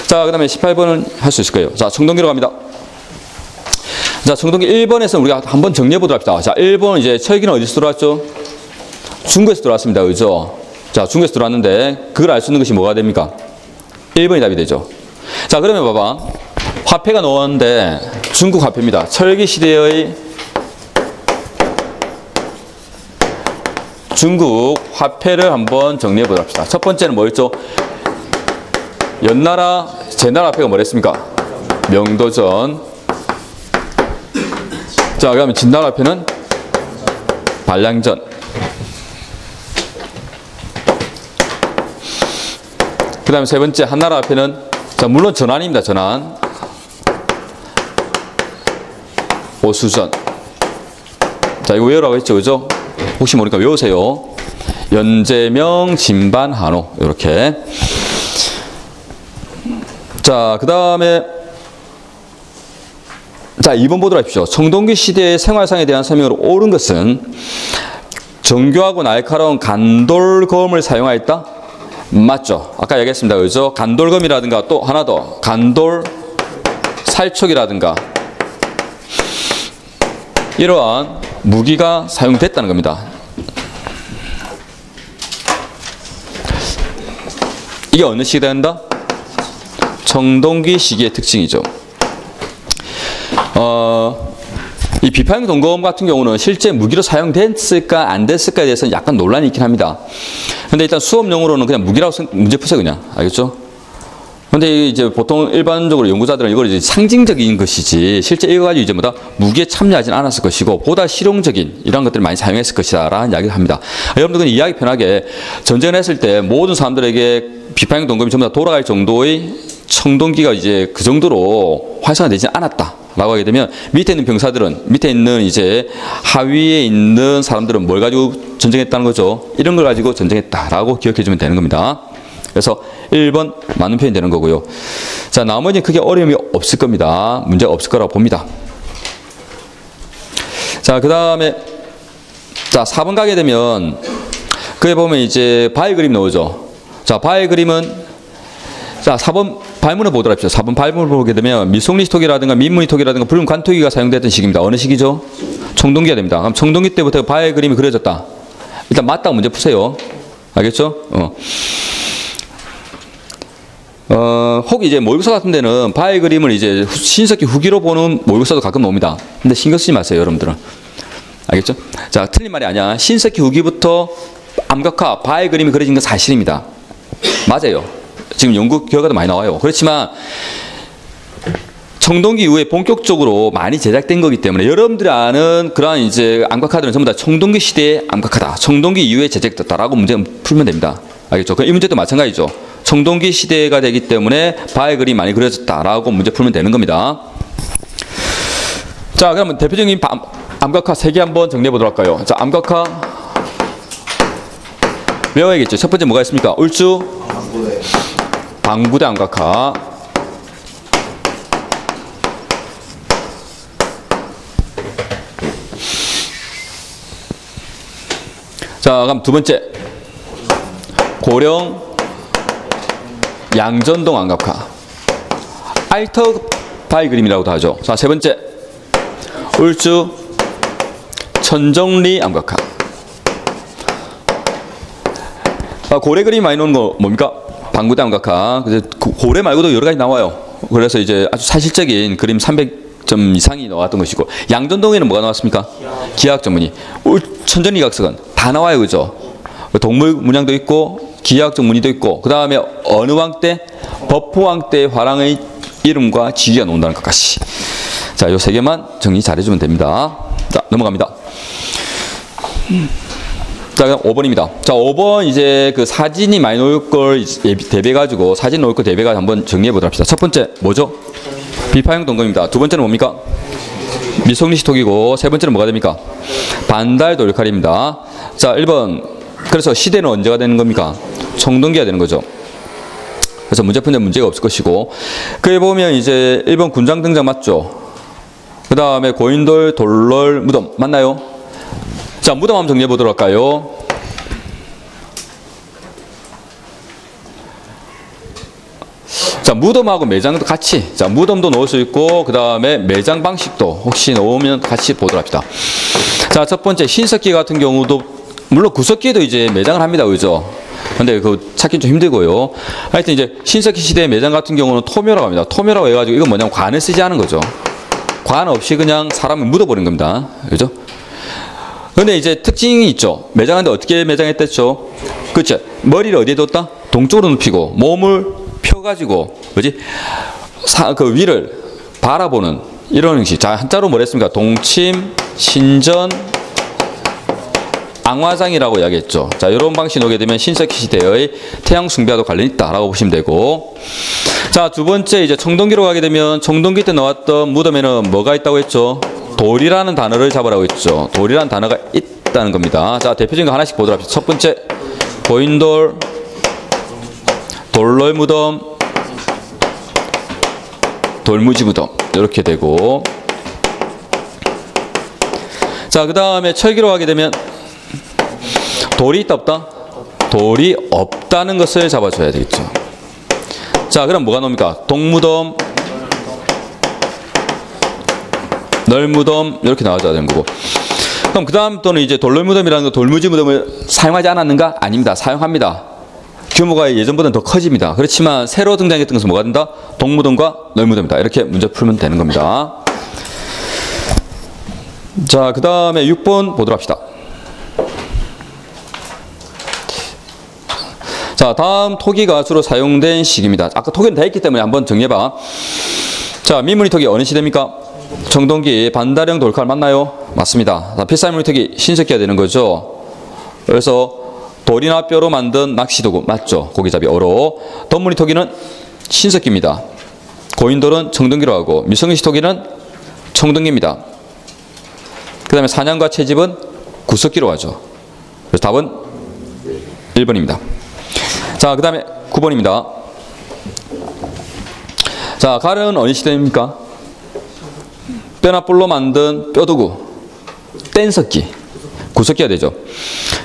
자, 그 다음에 18번은 할 수 있을 거예요. 자, 청동기로 갑니다. 자, 청동기 1번에서 우리가 한번 정리해 보도록 합시다. 자, 1번 이제 철기는 어디서 들어왔죠? 중국에서 들어왔습니다. 그죠? 자, 중국에서 들어왔는데 그걸 알 수 있는 것이 뭐가 됩니까? 1번이 답이 되죠. 자, 그러면 봐봐. 화폐가 나왔는데 중국 화폐입니다. 철기 시대의 중국 화폐를 한번 정리해 보도록 합시다. 첫 번째는 뭐였죠? 연나라, 제나라 화폐가 뭐랬습니까? 명도전. 자, 그러면 진나라 화폐는 발량전. 그 다음에 세 번째 한나라 화폐는 자, 물론 전환입니다. 전환. 오수전. 자, 이거 외우라고 했죠. 그죠? 혹시 모르니까 외우세요. 연제명, 진반, 한호. 이렇게. 자, 그 다음에 자, 2번 보도록 하십시오. 청동기 시대의 생활상에 대한 설명으로 옳은 것은 정교하고 날카로운 간돌검을 사용하였다? 맞죠? 아까 얘기했습니다. 그죠? 간돌검이라든가 또 하나 더 간돌 살촉이라든가 이러한 무기가 사용됐다는 겁니다. 이게 어느 시기에 된다? 청동기 시기의 특징이죠. 이 비파형 동검 같은 경우는 실제 무기로 사용됐을까 안 됐을까에 대해서는 약간 논란이 있긴 합니다. 근데 일단 수업용으로는 그냥 무기라고 문제 푸세요, 그냥. 알겠죠? 근데 이제 보통 일반적으로 연구자들은 이걸 이제 상징적인 것이지 실제 이거 가지고 이제 뭐다 무기에 참여하진 않았을 것이고 보다 실용적인 이런 것들을 많이 사용했을 것이다 라는 이야기를 합니다. 여러분들은 이야기 편하게 전쟁을 했을 때 모든 사람들에게 비파형 동검이 전부 다 돌아갈 정도의 청동기가 이제 그 정도로 활성화되지 않았다 라고 하게 되면 밑에 있는 병사들은 밑에 있는 이제 하위에 있는 사람들은 뭘 가지고 전쟁했다는 거죠. 이런 걸 가지고 전쟁했다라고 기억해 주면 되는 겁니다. 그래서 1번 맞는 표현이 되는 거고요. 자, 나머지는 크게 어려움이 없을 겁니다. 문제가 없을 거라고 봅니다. 자, 그 다음에 자 4번 가게 되면 그에 보면 이제 바위 그림 나오죠. 자, 바위 그림은 자 4번 발문을 보도록 합시다. 4번 발문을 보게 되면 밀속리톡이라든가 민문이톡이라든가 붉은 관톡이가 사용됐던 시기입니다. 어느 시기죠? 청동기가 됩니다. 그럼 청동기 때부터 바위 그림이 그려졌다. 일단 맞다고 문제 푸세요. 알겠죠? 혹 이제 모의고사 같은 데는 바위 그림을 이제 신석기 후기로 보는 모의고사도 가끔 나옵니다. 근데 신경 쓰지 마세요, 여러분들은. 알겠죠? 자, 틀린 말이 아니야. 신석기 후기부터 암각화, 바위 그림이 그려진 건 사실입니다. 맞아요. 지금 연구 결과도 많이 나와요. 그렇지만 청동기 이후에 본격적으로 많이 제작된 거기 때문에 여러분들이 아는 그러한 이제 암각화들은 전부 다 청동기 시대의 암각화다. 청동기 이후에 제작됐다라고 문제 풀면 됩니다. 알겠죠? 이 문제도 마찬가지죠. 청동기 시대가 되기 때문에 바위 그림이 많이 그려졌다라고 문제 풀면 되는 겁니다. 자, 그러면 대표적인 암각화 3개 한번 정리해 보도록 할까요? 자, 암각화 외워야겠죠. 첫 번째 뭐가 있습니까? 울주 방부대 암각화. 자, 그럼 두 번째 고령 양전동 암각화. 알터 바위 그림이라고도 하죠. 자, 세 번째 울주 천정리 암각화. 고래 그림 많이 나오는 거 뭡니까? 방부대 암각화. 고래 말고도 여러 가지 나와요. 그래서 이제 아주 사실적인 그림 300점 이상이 나왔던 것이고, 양전동에는 뭐가 나왔습니까? 기하학 전문이. 천정리 각석은 다 나와요, 그죠? 동물 문양도 있고 기하학적 무늬도 있고, 그 다음에 어느 왕 때? 버프왕 때 화랑의 이름과 지위가 나온다는 것까지. 자, 요 3개만 정리 잘해주면 됩니다. 자, 넘어갑니다. 자, 그럼 5번입니다. 자, 5번 이제 그 사진이 많이 나올 걸 대비해가지고, 사진 나올 걸 대비해가지고 한번 정리해 보도록 합시다. 첫 번째, 뭐죠? 비파형 동검입니다. 두 번째는 뭡니까? 밀속리시톡이고, 세 번째는 뭐가 됩니까? 반달 돌칼입니다. 자, 1번. 그래서 시대는 언제가 되는 겁니까? 청동기가 되는 거죠. 그래서 문제 푸는 문제가 없을 것이고, 그에 보면 이제 1번 군장 등장 맞죠? 그 다음에 고인돌, 돌롤, 무덤 맞나요? 자, 무덤 한번 정리해 보도록 할까요? 자, 무덤하고 매장도 같이, 자, 무덤도 넣을 수 있고, 그 다음에 매장 방식도 혹시 넣으면 같이 보도록 합시다. 자, 첫 번째 신석기 같은 경우도 물론 구석기에도 이제 매장을 합니다, 그죠? 근데 그 찾기 좀 힘들고요. 하여튼 이제 신석기 시대의 매장 같은 경우는 토묘라고 합니다. 토묘라고 해가지고 이건 뭐냐면 관을 쓰지 않은 거죠. 관 없이 그냥 사람을 묻어버린 겁니다, 그죠? 근데 이제 특징이 있죠. 매장하는데 어떻게 매장했댔죠? 그렇죠. 머리를 어디에 뒀다? 동쪽으로 눕히고 몸을 펴가지고 뭐지? 그 위를 바라보는 이런 형식. 자, 한자로 뭐랬습니까? 동침, 신전, 앙화장이라고 이야기했죠. 자, 이런 방식이 오게 되면 신석기 시대의 태양 숭배와도 관련이 있다라고 보시면 되고, 자, 두 번째 이제 청동기로 가게 되면 청동기 때 나왔던 무덤에는 뭐가 있다고 했죠? 돌이라는 단어를 잡으라고 했죠. 돌이라는 단어가 있다는 겁니다. 자, 대표적인 거 하나씩 보도록 합시다. 첫 번째 고인돌, 돌롤 무덤, 돌무지 무덤 이렇게 되고, 자, 그 다음에 철기로 가게 되면 돌이 있다 없다? 돌이 없다는 것을 잡아줘야 되겠죠. 자, 그럼 뭐가 나옵니까? 동무덤, 널무덤 이렇게 나와줘야 되는 거고, 그럼 그 다음 또는 이제 돌널무덤이라는 거 돌무지 무덤을 사용하지 않았는가? 아닙니다. 사용합니다. 규모가 예전보다는 더 커집니다. 그렇지만 새로 등장했던 것은 뭐가 된다? 동무덤과 널무덤이다. 이렇게 문제 풀면 되는 겁니다. 자, 그 다음에 6번 보도록 합시다. 자, 다음 토기가 주로 사용된 시기입니다. 아까 토기는 다 했기 때문에 한번 정리해봐. 자, 민물이 토기 어느 시대입니까? 청동기, 반다령 돌칼 맞나요? 맞습니다. 자, 필살물이 토기 신석기가 되는 거죠. 그래서 돌이나 뼈로 만든 낚시도구 맞죠? 고기잡이 어로. 덧무늬 토기는 신석기입니다. 고인돌은 청동기로 하고 미성시 토기는 청동기입니다. 그 다음에 사냥과 채집은 구석기로 하죠. 그래서 답은 1번입니다. 자, 그 다음에 9번입니다. 자, 칼은 어느 시대입니까? 뼈나 뿔로 만든 뼈도구, 뗀석기, 구석기가 되죠.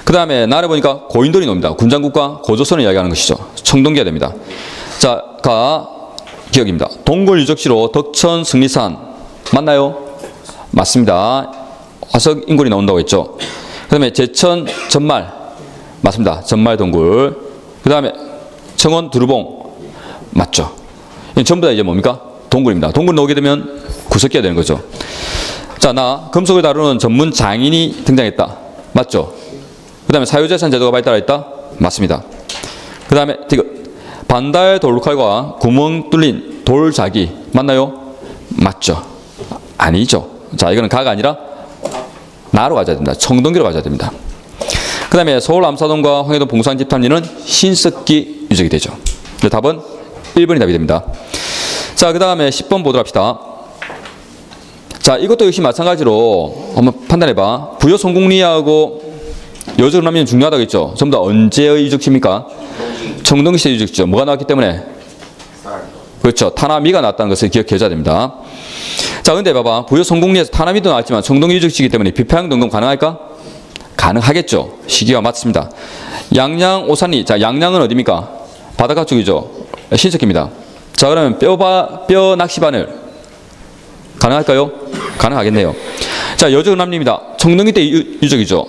그 다음에 나를 보니까 고인돌이 나옵니다. 군장국과 고조선을 이야기하는 것이죠. 청동기가 됩니다. 자, 가 기억입니다. 동굴 유적지로 덕천, 승리산 맞나요? 맞습니다. 화석 인골이 나온다고 했죠. 그 다음에 제천, 전말 맞습니다. 전말 동굴. 그 다음에 청원, 두루봉 맞죠. 전부 다 이제 뭡니까? 동굴입니다. 동굴 나오게 되면 구석기가 되는 거죠. 자, 나 금속을 다루는 전문 장인이 등장했다. 맞죠? 그 다음에 사유재산 제도가 발달했다. 맞습니다. 그 다음에 반달 돌칼과 구멍 뚫린 돌자기 맞나요? 맞죠? 아니죠. 자, 이거는 가가 아니라 나로 가져야 됩니다. 청동기로 가져야 됩니다. 그 다음에 서울 암사동과 황해도 봉산 집탐리는 신석기 유적이 되죠. 답은 1번이 답이 됩니다. 자, 그 다음에 10번 보도록 합시다. 자, 이것도 역시 마찬가지로 한번 판단해봐. 부여 송국리하고 여주남면 중요하다고 했죠. 전부 다 언제의 유적지입니까? 청동기 시대 유적지죠. 뭐가 나왔기 때문에? 그렇죠. 타나미가 나왔다는 것을 기억해줘야 됩니다. 자, 근데 봐봐. 부여 송국리에서 타나미도 나왔지만 청동기 유적지이기 때문에 비파형 등급 가능할까? 가능하겠죠. 시기와 맞습니다. 양양, 오산리. 자, 양양은 어디입니까? 바닷가 쪽이죠. 신석기입니다. 자, 그러면 뼈 낚시바늘 가능할까요? 가능하겠네요. 자, 여주남리입니다. 청동기 때 유적이죠.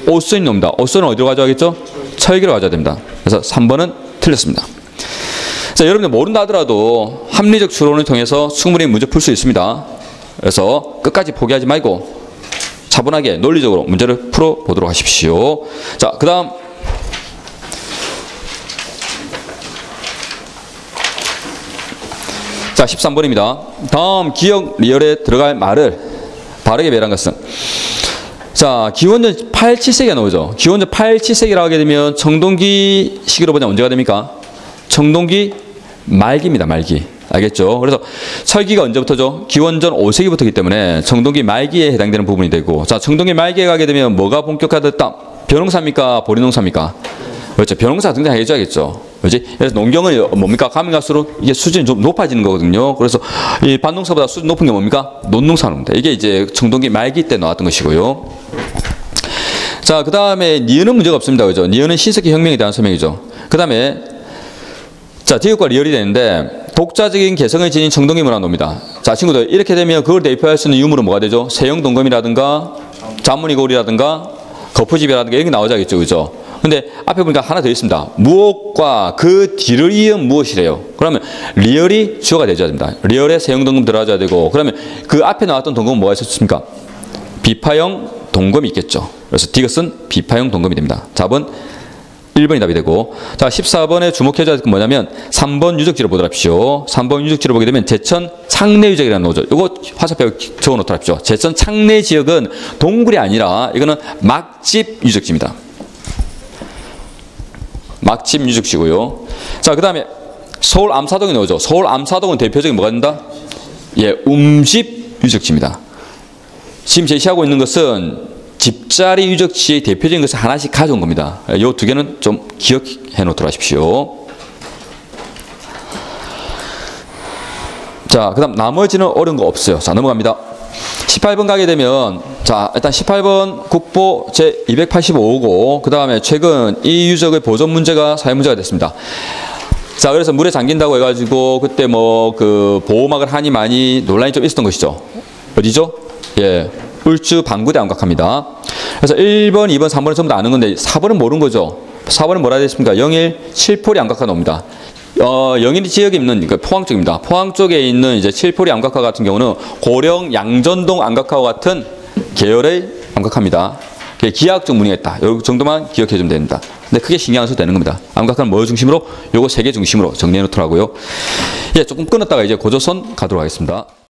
오선이 놈입니다. 오선은 어디로 가져가겠죠? 철기로 가져야 됩니다. 그래서 3번은 틀렸습니다. 자, 여러분들 모른다 하더라도 합리적 추론을 통해서 충분히 문제 풀 수 있습니다. 그래서 끝까지 포기하지 말고 차분하게 논리적으로 문제를 풀어보도록 하십시오. 자, 그 다음 자, 13번입니다. 다음 기억 리얼에 들어갈 말을 바르게 배열한 것은 자, 기원전 8, 7세기가 나오죠. 기원전 8, 7세기라고 하게 되면 청동기 시기로 보면 언제가 됩니까? 청동기 말기입니다. 말기. 알겠죠? 그래서 철기가 언제부터죠? 기원전 5세기부터이기 때문에 청동기 말기에 해당되는 부분이 되고, 자, 청동기 말기에 가게 되면 뭐가 본격화됐다? 벼농사입니까? 보리농사입니까? 그렇죠. 벼농사 등장해줘야겠죠. 그렇지? 그래서 농경은 뭡니까? 가면 갈수록 이게 수준이 좀 높아지는 거거든요. 그래서 이 밭농사보다 수준 높은 게 뭡니까? 논농사입니다. 이게 이제 청동기 말기 때 나왔던 것이고요. 자, 그 다음에 니은은 문제가 없습니다. 그죠? 니은은 신석기 혁명에 대한 설명이죠. 그 다음에 자, 지역과 리얼이 되는데 독자적인 개성을 지닌 청동기 문화 나옵니다. 자, 친구들 이렇게 되면 그걸 대표할 수 있는 유물은 뭐가 되죠? 세영동검이라든가 잔문이고리라든가 거푸집이라든가 이런 게 나오자겠죠. 그죠? 근데 앞에 보니까 하나 더 있습니다. 무엇과 그 뒤를 이은 무엇이래요. 그러면 리얼이 주어가 되어야 됩니다. 리얼에 세영동검 들어가야 되고, 그러면 그 앞에 나왔던 동검은 뭐가 있었습니까? 비파형 동검이 있겠죠. 그래서 디귿은 비파형 동검이 됩니다. 답은 1번이 답이 되고, 자, 14번에 주목해줘야 될 건 뭐냐면 3번 유적지를 보도록 합시오. 3번 유적지를 보게 되면 제천 창내 유적이라는 거죠. 이거 화살표에 적어놓도록 합시오. 제천 창내 지역은 동굴이 아니라 이거는 막집 유적지입니다. 막집 유적지고요. 자, 그 다음에 서울 암사동이 나오죠. 서울 암사동은 대표적인 뭐가 된다? 예, 움집 유적지입니다. 지금 제시하고 있는 것은 집자리 유적지의 대표적인 것을 하나씩 가져온 겁니다. 이 두 개는 좀 기억해 놓도록 하십시오. 자, 그 다음 나머지는 어려운 거 없어요. 자, 넘어갑니다. 18번 가게 되면, 자, 일단 18번 국보 제285호고, 그 다음에 최근 이 유적의 보존 문제가 사회 문제가 됐습니다. 자, 그래서 물에 잠긴다고 해가지고 그때 뭐 그 보호막을 하니 많이 논란이 좀 있었던 것이죠. 어디죠? 예, 울주 방구대 안각합니다. 그래서 1번, 2번, 3번은 전부 다 아는 건데 4번은 모르는 거죠. 4번은 뭐라 됐습니까? 영일 칠포리 안각화 나옵니다. 영일 지역에 있는, 그러니까 포항 쪽입니다. 포항 쪽에 있는 이제 칠포리 안각화 같은 경우는 고령 양전동 안각화와 같은 계열의 암각화입니다. 기하학적 무늬가 있다. 이 정도만 기억해 주면 됩니다. 근데 크게 신경 안 써도 되는 겁니다. 암각화는 뭐 중심으로? 요거 3개 중심으로 정리해 놓더라고요. 예, 조금 끊었다가 이제 고조선 가도록 하겠습니다.